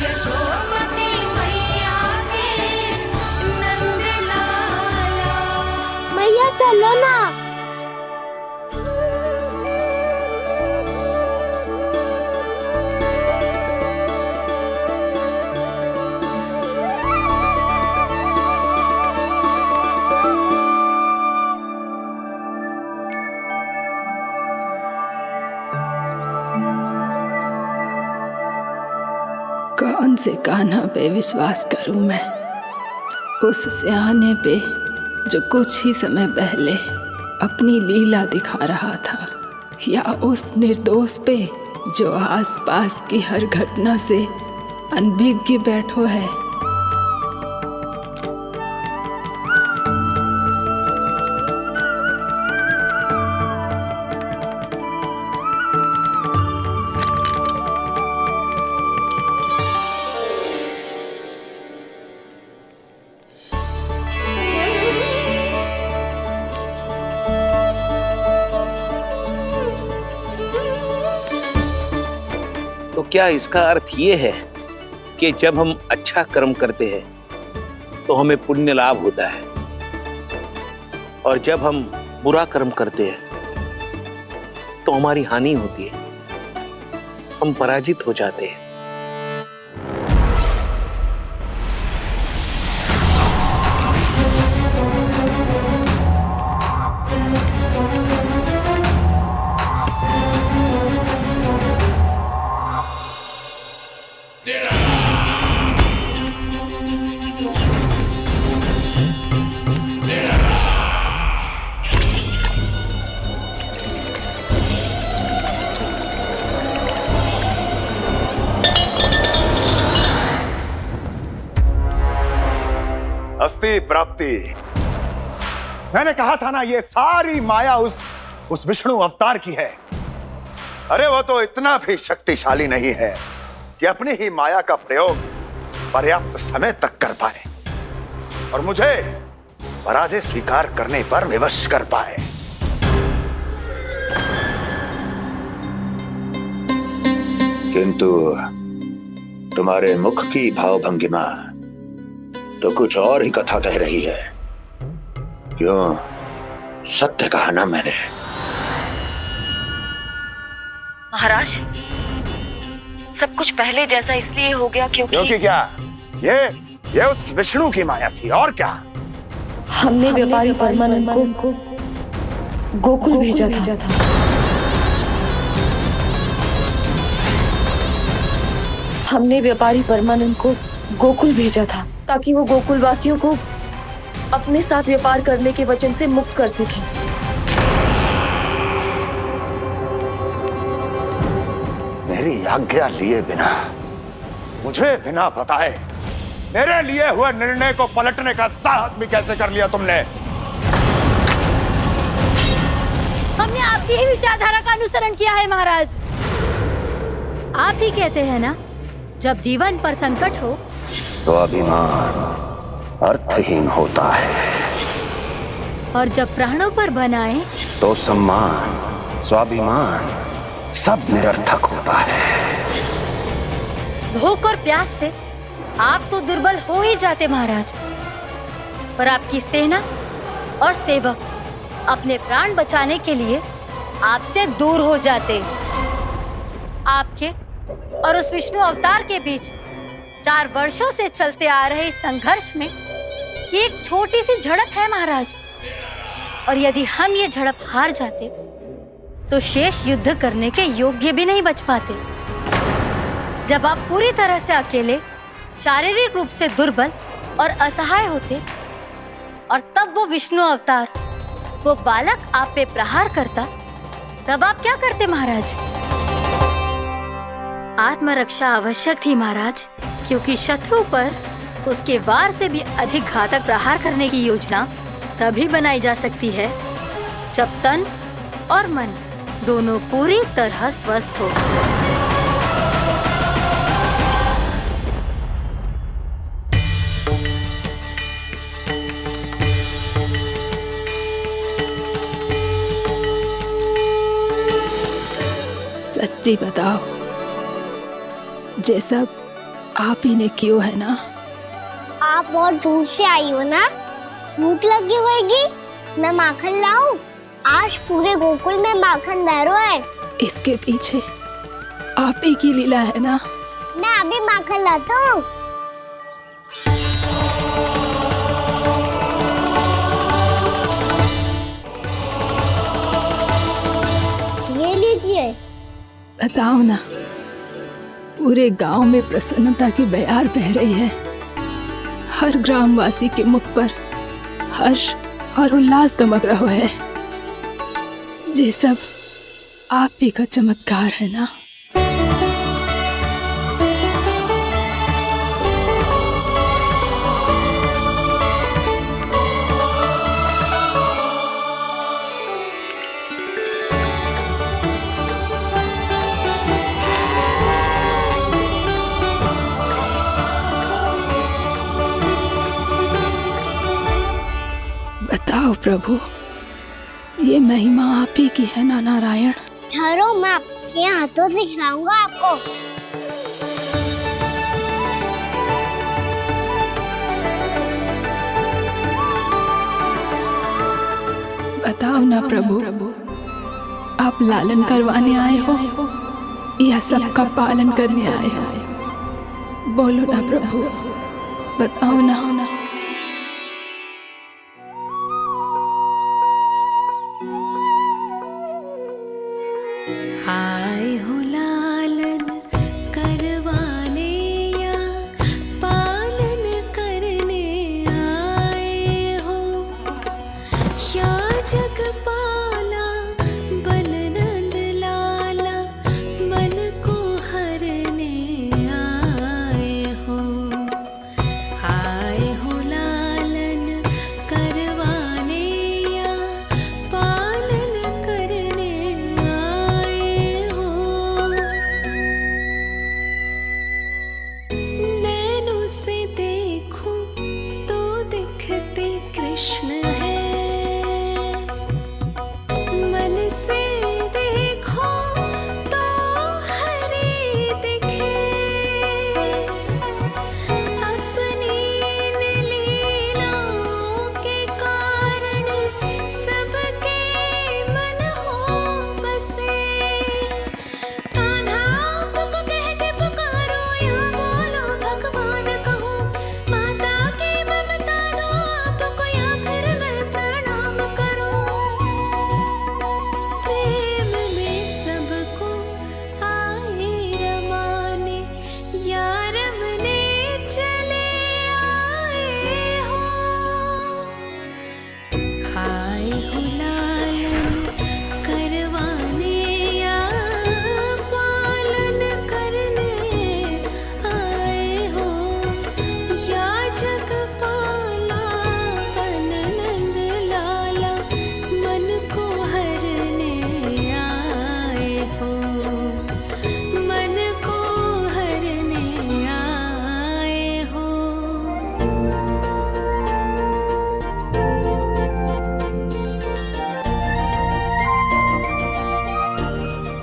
यशोमती मैया के नंद लाला। मैया चलो ना। कौन से कान्हा पे विश्वास करूं मैं, उस सियाने पे जो कुछ ही समय पहले अपनी लीला दिखा रहा था, या उस निर्दोष पे जो आसपास की हर घटना से अनभिज्ञ बैठो है। तो क्या इसका अर्थ ये है कि जब हम अच्छा कर्म करते हैं तो हमें पुण्य लाभ होता है, और जब हम बुरा कर्म करते हैं तो हमारी हानि होती है, हम पराजित हो जाते हैं। अस्ति प्राप्ति। मैंने कहा था ना, ये सारी माया उस उस विष्णु अवतार की है। अरे वो तो इतना भी शक्तिशाली नहीं है कि अपनी ही माया का प्रयोग पर्याप्त समय तक कर पाए और मुझे पराजय स्वीकार करने पर विवश कर पाए। किंतु तुम्हारे मुख की भावभंगिमा तो कुछ और ही कथा कह रही है। क्यों? सत्य कहा ना मैंने। महाराज, सब कुछ पहले जैसा इसलिए हो गया क्योंकि क्या? ये उस विष्णु की माया थी और क्या? हमने व्यापारी परमानंद को गोकुल भेजा था। हमने व्यापारी परमानंद को गोकुल भेजा था ताकि वो गोकुल वासियों को अपने साथ व्यापार करने के वचन से मुक्त कर सके। मेरी आज्ञा लिए बिना, मुझे बिना बताए मेरे लिए हुए निर्णय को पलटने का साहस भी कैसे कर लिया तुमने? हमने आपकी ही विचारधारा का अनुसरण किया है महाराज। आप ही कहते हैं ना, जब जीवन पर संकट हो तो अभिमान अर्थहीन होता है और जब प्राणों पर बनाए तो सम्मान स्वाभिमान सब निरर्थक होता है। भूख और प्यास से आप तो दुर्बल हो ही जाते महाराज, पर आपकी सेना और सेवक अपने प्राण बचाने के लिए आपसे दूर हो जाते। आपके और उस विष्णु अवतार के बीच 4 वर्षों से चलते आ रहे इस संघर्ष में ये एक छोटी सी झड़प है महाराज, और यदि हम ये झड़प हार जाते तो शेष युद्ध करने के योग्य भी नहीं बच पाते। जब आप पूरी तरह से अकेले, शारीरिक रूप से दुर्बल और असहाय होते और तब वो विष्णु अवतार, वो बालक आप पे प्रहार करता, तब आप क्या करते महाराज? आत्मरक्षा आवश्यक थी महाराज, क्योंकि शत्रु पर उसके वार से भी अधिक घातक प्रहार करने की योजना तभी बनाई जा सकती है जब तन और मन दोनों पूरी तरह स्वस्थ हो। सच्ची बताओ, ये सब आप ही ने क्यों है ना? आप और दूर से आई हो ना, भूख लगी होगी, मैं माखन लाऊं? आज पूरे गोकुल में माखन बह रहा है। इसके पीछे आप ही की लीला है ना? मैं अभी माखन लाता हूँ। ये लीजिए। बताओ ना, पूरे गांव में प्रसन्नता की बयार बह रही है। हर ग्रामवासी के मुख पर हर्ष और उल्लास दमक रहा है। ये सब आप ही का चमत्कार है ना? बताओ प्रभु, ये महिमा आप ही की है ना नारायण? ठहरो, मैं आपके हाथों से खिलाऊंगा आपको। बताओ ना प्रभु, आप लालन करवाने आए हो या सबका पालन करने आए हो? बोलो ना प्रभु, बताओ ना। आए हो लालन करवाने या पालन करने आए हो, या जगपाला बन नंद लाला मन को हरने आए हो। आए हो चले आए हो, आए हो लालन करवाने या पालन करने आए हो, या जगपाला तन नंद लाला मन को हरने आए हो, मन को हरने आए हो।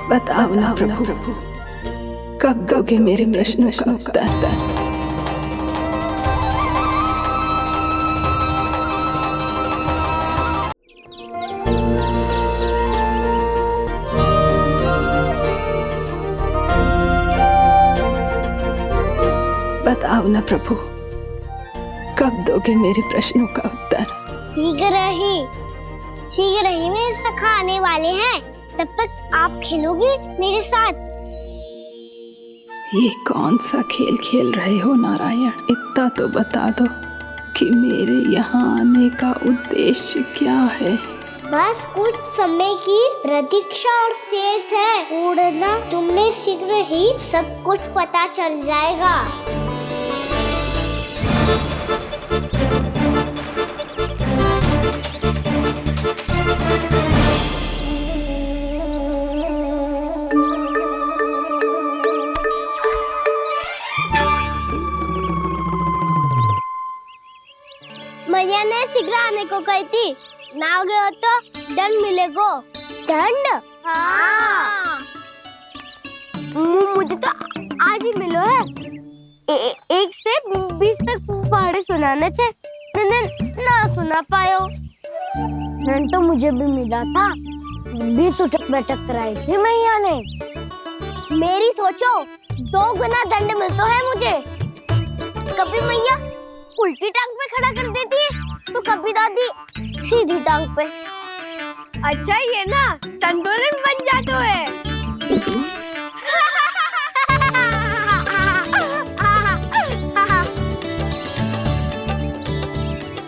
बताओ ना प्रभु, कब दोगे मेरे प्रश्नों का उत्तर? बताओ ना प्रभु, कब दोगे मेरे प्रश्नों का उत्तर? शीघ्र ही मेरे सखा आने वाले हैं, तब तक आप खेलोगे मेरे साथ। ये कौन सा खेल खेल रहे हो नारायण? इतना तो बता दो कि मेरे यहाँ आने का उद्देश्य क्या है? बस कुछ समय की प्रतीक्षा और शेष है। उड़ना तुमने शीघ्र ही सब कुछ पता चल जाएगा। मैया ने शीघ्र आने को कही थी, ना आ गए हो तो दंड मिलेगा। दंड? हाँ। मुझे तो आज ही मिलो है। 1 से 20 तक पहाड़े सुनाने थे, ना सुना पायो। दंड तो मुझे भी मिला था, 20 उठक बैठक कराई थी मैया ने। मेरी सोचो, 2 गुना दंड मिलता है मुझे। कभी मैया उल्टी टांग पे खड़ा कर देती है, तो कभी दादी सीधी टांग पे। अच्छा ये ना संतुलन बन जाता है।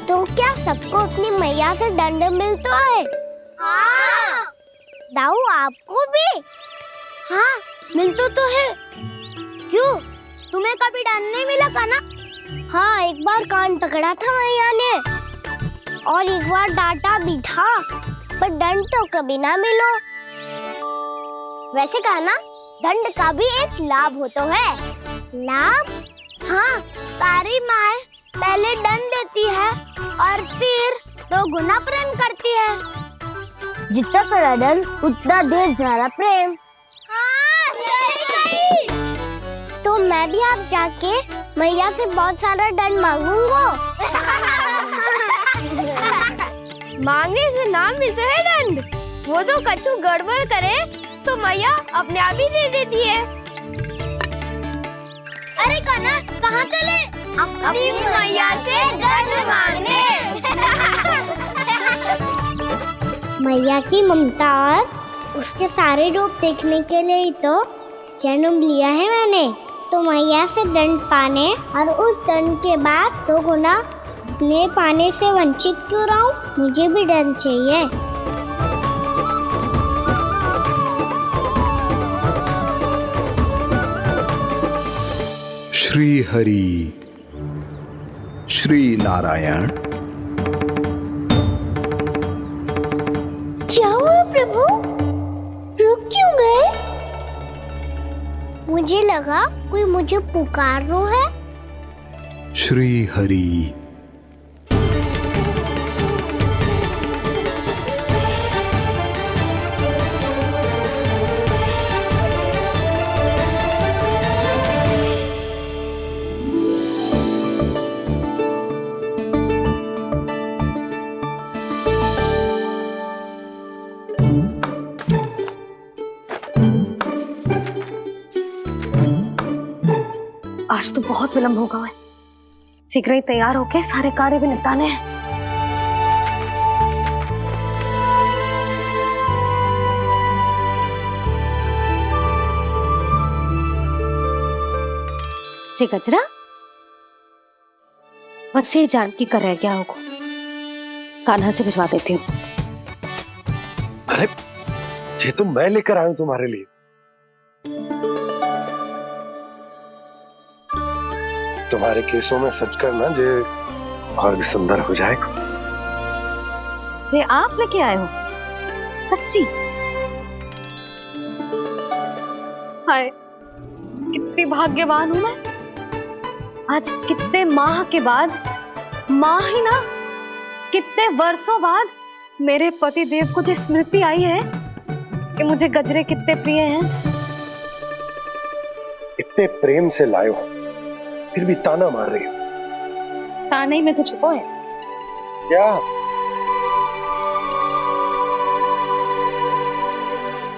तो क्या सबको अपनी मैया से दंड मिलता है? हाँ। दाऊ आपको भी? हाँ मिलता तो है। क्यों, तुम्हें कभी दंड नहीं मिला का ना? हाँ, एक बार कान पकड़ा था मैया ने और एक बार डांटा भी था, पर दंड तो कभी ना मिलो। वैसे कहा ना, दंड का भी एक लाभ होता है। लाभ? हाँ, सारी माँ पहले दंड देती है और फिर 2 गुना प्रेम करती है। जितना बड़ा दंड उतना ढेर सारा प्रेम। हाँ, सही कही। तो मैं भी आप जाके मैया से बहुत सारा दंड मांगूंगा। मांगने से ना मिलता है दंड, वो तो कछु गड़बड़ करे तो मैया अपने आप ही दे देती है। अरे कना, कहाँ चले? अपनी मैया से दंड मांगने। मैया की ममता और उसके सारे रूप देखने के लिए ही तो जन्म लिया है मैंने। तो मैया से दंड पाने और उस दंड के बाद 2 गुना स्नेह पाने से वंचित क्यों रहूं? मुझे भी दंड चाहिए। श्री हरि, श्री नारायण। क्या हुआ प्रभु? रुक क्यों गए? मुझे लगा कोई मुझे पुकार रहा है। श्री हरि। आज तो बहुत विलंब होगा है। शीघ्र ही तैयार होके सारे कार्य भी निपटाने हैं। जी गजरा, बस ये जान की कर रह गया होगा। कान्हा से भिजवा देती हूँ। अरे ये तो मैं लेकर आया हूं तुम्हारे लिए। तुम्हारे केसों में सच करना जे और भी सुंदर हो जाएगा। जे आप लेके आए हो? सच्ची? हाय, कितनी भाग्यवान हूं मैं। आज कितने माह के बाद, माह ही ना, कितने वर्षों बाद मेरे पति देव को जो स्मृति आई है कि मुझे गजरे कितने प्रिय हैं। इतने प्रेम से लाए हो, फिर भी ताना मार रही हो। ताने में कुछ छुपो है क्या?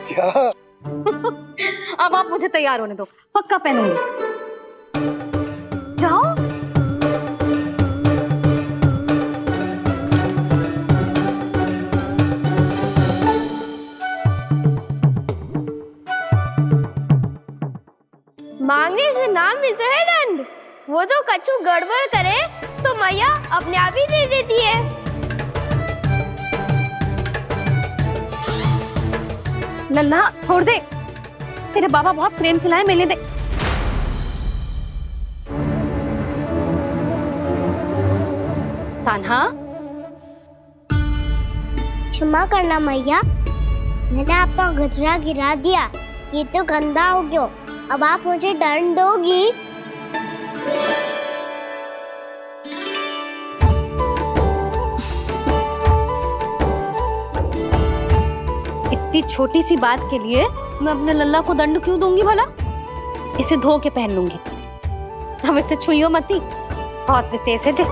क्या? अब आप मुझे तैयार होने दो, पक्का पहनूंगी। जाओ। मांगने से नाम मिलता है दंड। वो तो कछु गड़बड़ करे तो मैया अपने आप ही दे देती है। लल्ला छोड़ दे, तेरे बाबा बहुत प्रेम से लाए, मिलने दे। कान्हा, क्षमा करना मैया, मैंने आपका गजरा गिरा दिया। ये तो गंदा हो गया। अब आप मुझे दंड दोगी? इतनी छोटी सी बात के लिए मैं अपने लल्ला को दंड क्यों दूंगी भला? इसे धो के पहन लूंगी। हम इसे छुइयो मती, बहुत विशेष है जी।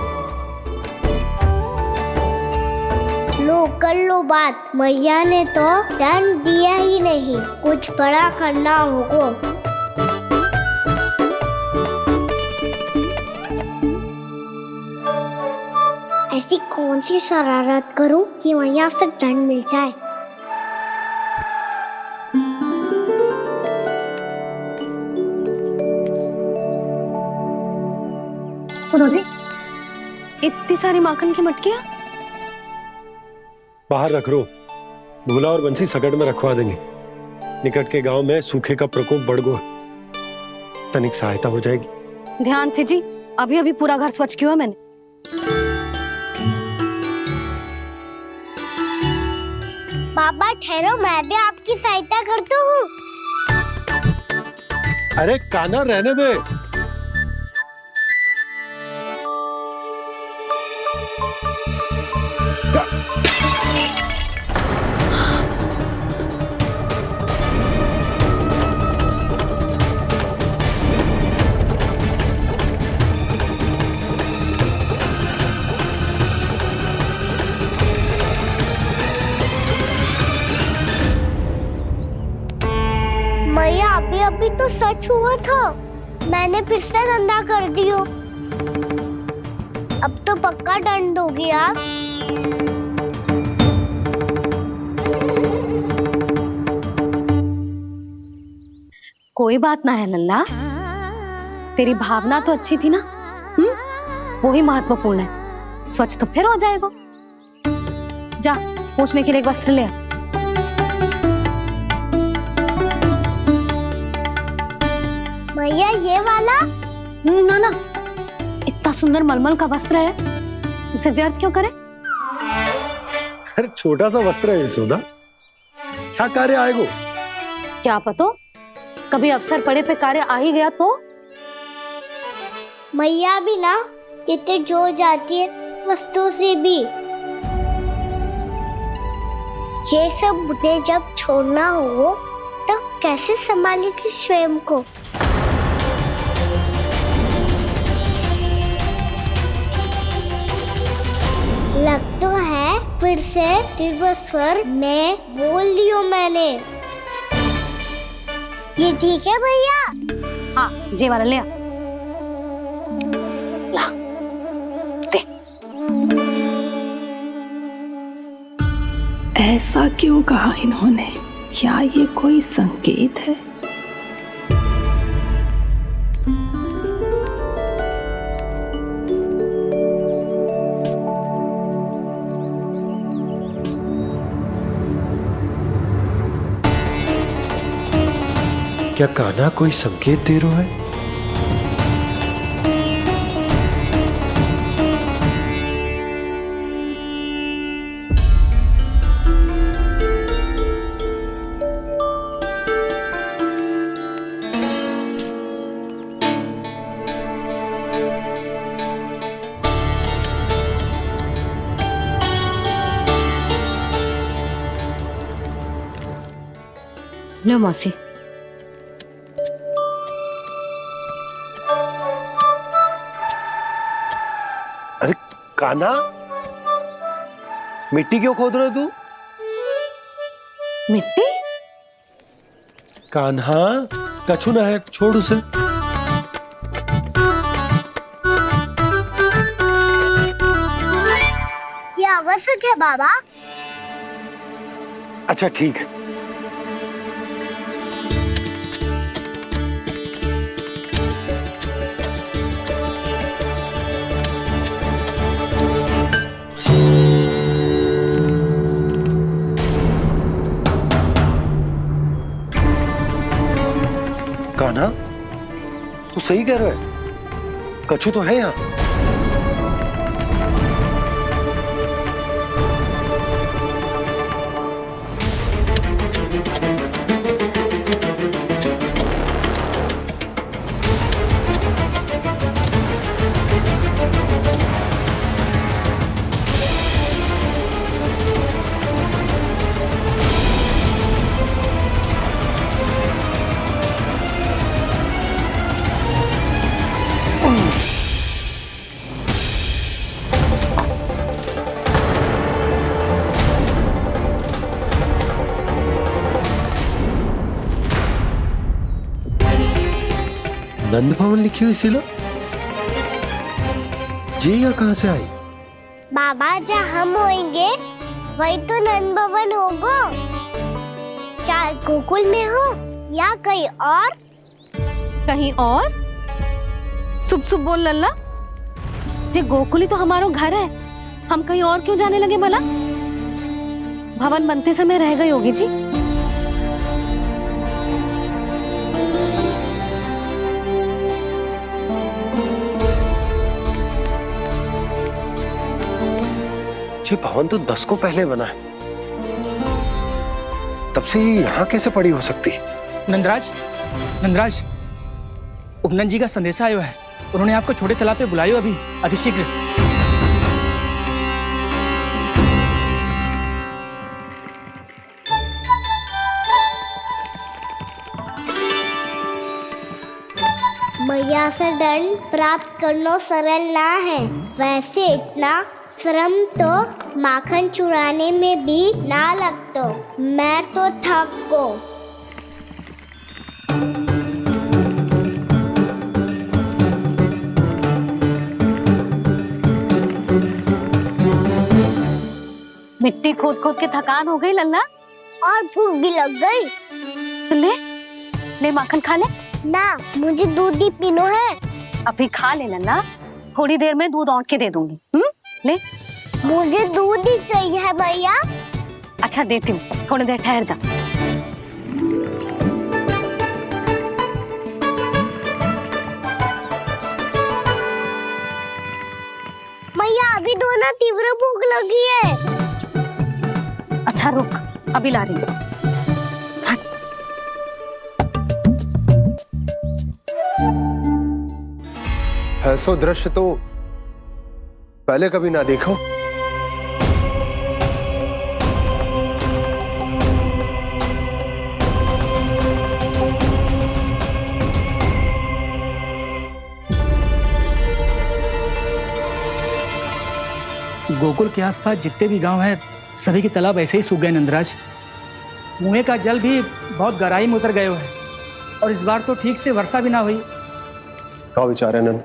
लो कर लो बात, मैया ने तो दंड दिया ही नहीं, कुछ बड़ा करना होगा। ऐसी कौन सी शरारत करूं कि मैया से दंड मिल जाए? सुनो जी, इतनी सारी माखन की मटकियां बाहर रख रो, भूला और बंसी सकट में रखवा देंगे। निकट के गांव में सूखे का प्रकोप बढ़ गया, तनिक सहायता हो जाएगी। ध्यान से जी, अभी अभी पूरा घर स्वच्छ किया मैंने। पापा ठहरो, मैं भी आपकी सहायता करता हूँ। अरे कान्हा रहने दे। मैया अभी अभी तो सच हुआ था, मैंने फिर से गंदा कर दियो। अब तो पक्का दंड दोगी आप। कोई बात ना है लल्ला, तेरी भावना तो अच्छी थी ना, वो ही महत्वपूर्ण है। स्वच्छ तो फिर हो जाएगा। जा, पूछने के लिए एक वस्त्र ले आ। भैया ये वाला? ना ना, इतना सुंदर मलमल का वस्त्र है, उसे व्यर्थ क्यों करे? अरे छोटा सा वस्त्र है यशोदा, क्या कार्य आएगा? क्या पता, कभी अवसर पड़े पे कार्य आ ही गया तो। मैया भी ना कितने जो जाती है वस्तुओं से भी। ये सब मुझे जब छोड़ना हो तो कैसे संभालेगी स्वयं को? लग तो है फिर से तिरस्वर में बोल दियो मैंने। ये ठीक है भैया? हाँ, ये वाला ले आ। ला, दे। ऐसा क्यों कहा इन्होंने? क्या ये कोई संकेत है? क्या कान्हा कोई संकेत दे रहा है? लो मौसी। अरे कान्हा, मिट्टी क्यों खोद रहे तू? मिट्टी? कान्हा, कछु ना है, छोड़ उसे। ये आवश्यक है बाबा। अच्छा ठीक है। कान्हा, तू सही कह रहा है, कछु तो है यहाँ। नंद भवन लिखी हुई सिला, जी यहाँ कहाँ से आई? बाबा जहाँ हम होंगे वही तो नंद भवन होगा। क्या गोकुल में हो या कहीं और? कहीं और? सुब सुब बोल लल्ला, जे गोकुल ही तो हमारा घर है, हम कहीं और क्यों जाने लगे भला? भवन बनते समय रह गई होगी जी। ये भवन तो 10 को पहले बना है, तब से ही यहाँ कैसे पड़ी हो सकती? नंदराज, नंदराज, उपनंद जी का संदेशा आयो है। उन्होंने आपको छोटे तालाब पे बुलायो अभी, अतिशीघ्र। मैया से दंड प्राप्त करना सरल ना है। वैसे इतना श्रम तो माखन चुराने में भी ना लगतो। मैं तो थक गो। मिट्टी खोद खोद के थकान हो गई लल्ला, और भूख भी लग गई। तो ले ले माखन खा ले। ना, मुझे दूध ही पीनो है। अभी खा ले लल्ला, थोड़ी देर में दूध औंट के दे दूंगी। ले। मुझे दूध ही चाहिए है भैया। अच्छा देती हूँ, थोड़ी देर ठहर जा। मैया अभी दोनों तीव्र भूख लगी है। अच्छा रुक, अभी ला रही हूँ। ऐसा दृश्य तो पहले कभी ना देखो। गोकुल के आसपास जितने भी गांव हैं, सभी के तालाब ऐसे ही सूख गए नंदराज। कुएं का जल भी बहुत गहराई में उतर गए है, और इस बार तो ठीक से वर्षा भी ना हुई। क्या विचार है नंद?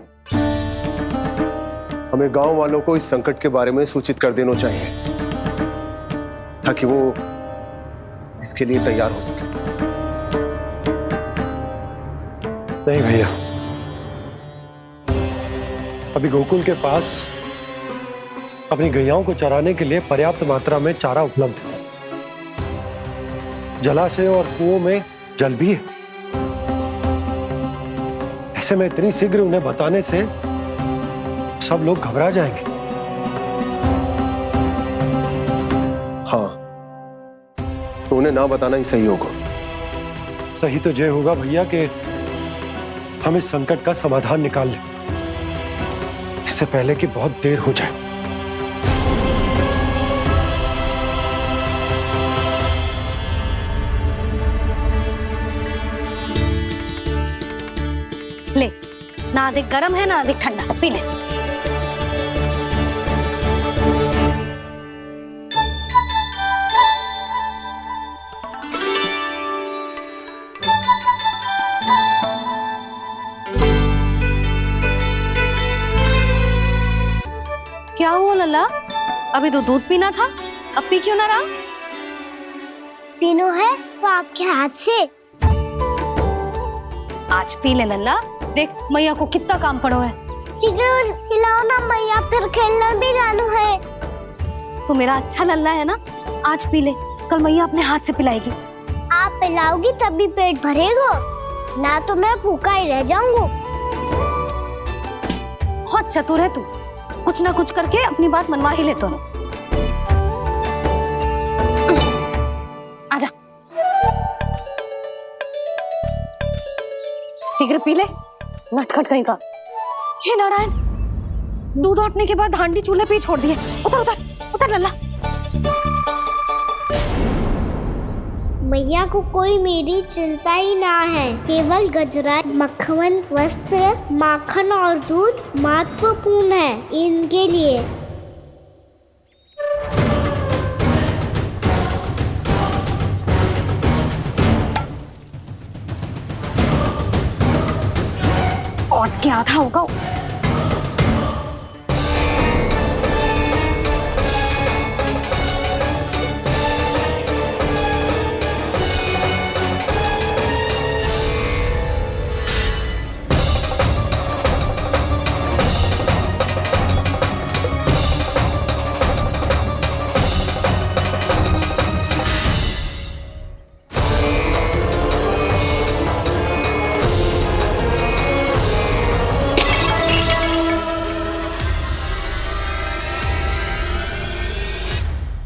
हमें गांव वालों को इस संकट के बारे में सूचित कर देना चाहिए, ताकि वो इसके लिए तैयार हो सके। नहीं भैया, अभी गोकुल के पास अपनी गैयाओं को चराने के लिए पर्याप्त मात्रा में चारा उपलब्ध है। जलाशय और कुओं में जल भी है। ऐसे में इतनी शीघ्र उन्हें बताने से सब लोग घबरा जाएंगे। हाँ, तो उन्हें ना बताना ही सही होगा। सही तो ये होगा भैया कि हम इस संकट का समाधान निकाल लें, इससे पहले कि बहुत देर हो जाए। ले, ना अधिक गर्म है ना अधिक ठंडा, पी ले। क्या हुआ लल्ला? अभी तो दूध पीना था, अब पी क्यों ना रहा? पीनो है तो आपके हाथ से। आज पी ले लल्ला, देख मैया को कितना काम पड़ो है। शीघ्र पिलाओ ना मैया, फिर खेलना भी जानो है। तू मेरा अच्छा लल्ला है ना, आज पी ले, कल मैया अपने हाथ से पिलाएगी। आप पिलाओगी तभी पेट भरेगा, ना तो मैं भूखा ही रह जाऊंगा। बहुत चतुर है तू, कुछ ना कुछ करके अपनी बात मनवा ही लेता है। आजा, शीघ्र पी ले, नटखट कहीं का। हे नारायण, दूध औटने के बाद हांडी चूल्हे पे ही छोड़ दिए। उतर उतर उतर लल्ला। मैया को कोई मेरी चिंता ही ना है, केवल गजरा, मक्खन, वस्त्र, माखन और दूध महत्वपूर्ण है इनके लिए। और क्या था होगा?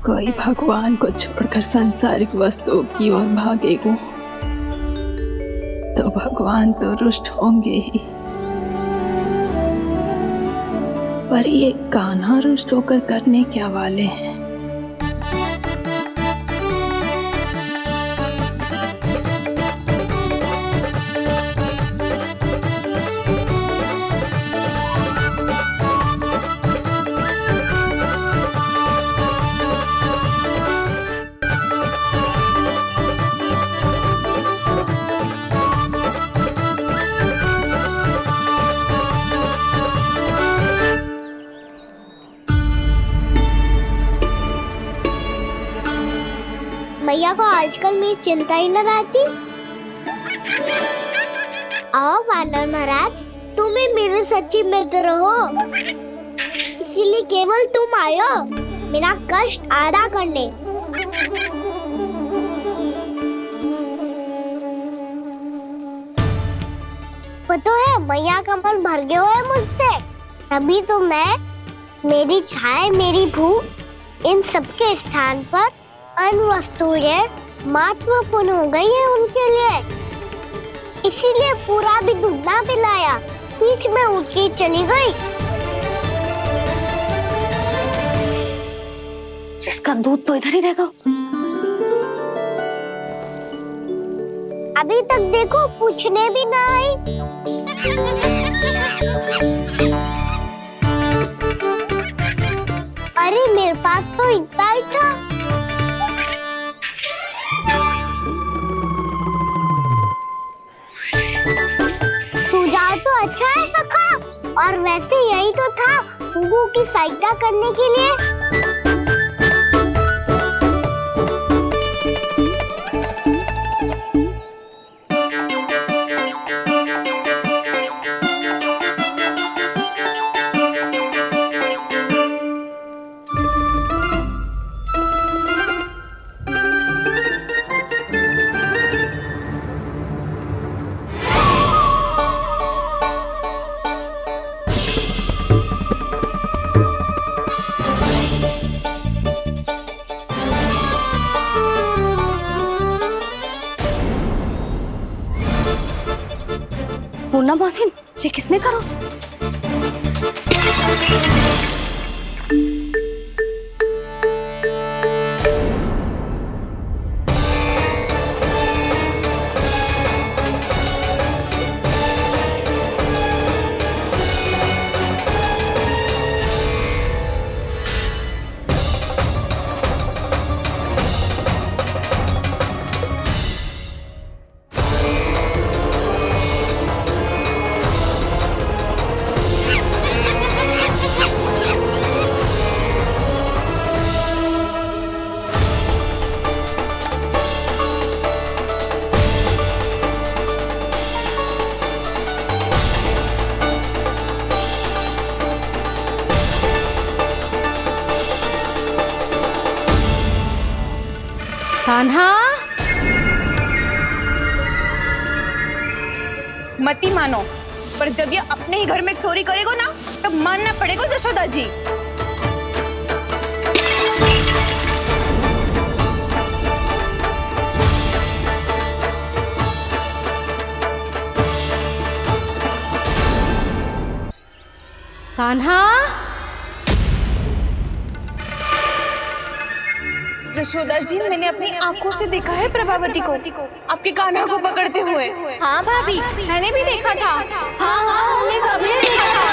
कोई भगवान को छोड़कर सांसारिक वस्तुओं की ओर भागेगा तो भगवान तो रुष्ट होंगे ही, पर ये कान्हा रुष्ट होकर करने क्या वाले हैं? मैया को आजकल मेरी चिंता ही न रहती। आओ वानर महाराज, तुम ही मेरे सच्ची मित्र हो, इसीलिए केवल तुम आयो मेरा कष्ट आधा करने। पता है मैया का मन भर गया है मुझसे, तभी तो मैं, मेरी छाया, मेरी भूख, इन सबके स्थान पर अन्य वस्तुएं महत्वपूर्ण हो गई है उनके लिए, इसीलिए पूरा भी दूध ना पिलाया, बीच में उठ के चली गई। जिसका दूध तो इधर ही रहेगा। अभी तक देखो पूछने भी ना आई। अरे मेरे पास तो इतना ही था। सुझाव तो अच्छा है सखा, और वैसे यही तो था गुगू की सहायता करने के लिए। मोहसिन, ये किसने करो? कान्हा, मती मानो, पर जब ये अपने ही घर में चोरी करेगा ना, तब मानना पड़ेगा जशोदा जी। कान्हा, जशोदा जी, मैंने अपनी आंखों से देखा है प्रभावती को आपके कान्हा को पकड़ते हुए। हाँ भाभी, मैंने भी देखा था। हाँ हाँ, हमने सबने देखा था।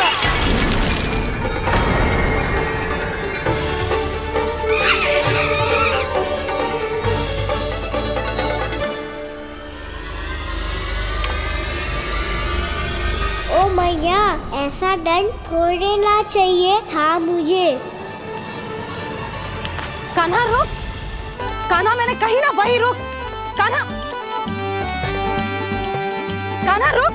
ओ मैया, ऐसा दंड थोड़े ना चाहिए था मुझे। कान्हा रुक, कान्हा मैंने कही ना वही रुक। कान्हा, कान्हा रुक।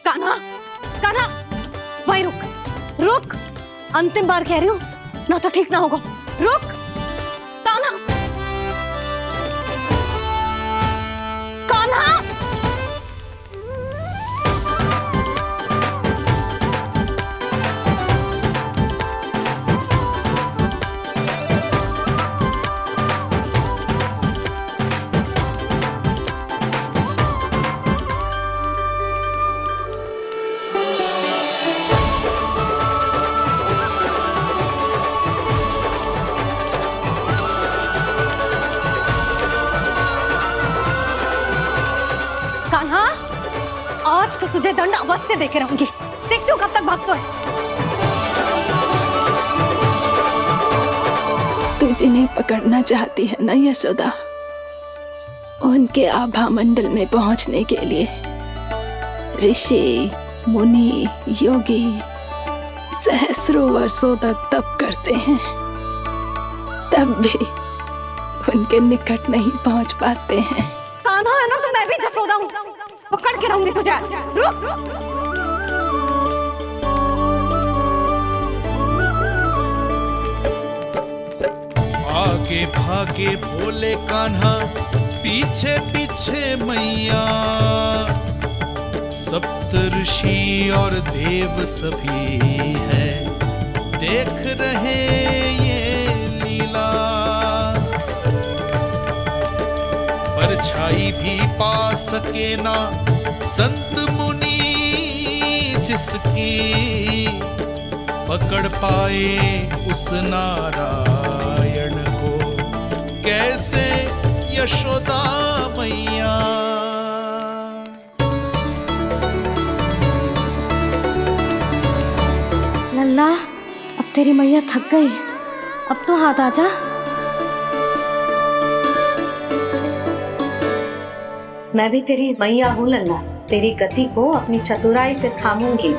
कान्हा, कान्हा वही रुक, रुक। अंतिम बार कह रही हूँ, ना तो ठीक ना होगा। रुक कान्हा, कान्हा। कान्हा, आज तो तुझे दंड अवश्य देके रहूंगी। देखती हूँ कब तक भागता है। तू जिन्हें पकड़ना चाहती है ना यशोदा, उनके आभा मंडल में पहुंचने के लिए ऋषि, मुनि, योगी सहस्रों वर्षों तक तप करते हैं, तब भी उनके निकट नहीं पहुंच पाते हैं। कान्हा है ना, तो मैं भी जसोदा हूँ, पकड़ के रहूंगी तुझे। रुक। आगे भागे भोले कान्हा, पीछे पीछे मैया, सप्त ऋषि और देव सभी है, देख रहे ये लीला। परछाई भी पा सके ना संत मुनि जिसकी, पकड़ पाए उस नारायण को कैसे यशोदा मैया। लल्ला, अब तेरी मैया थक गई, अब तो हाथ आजा। मैं भी तेरी मैया हूँ लल्ला, तेरी गति को अपनी चतुराई से थामूंगी।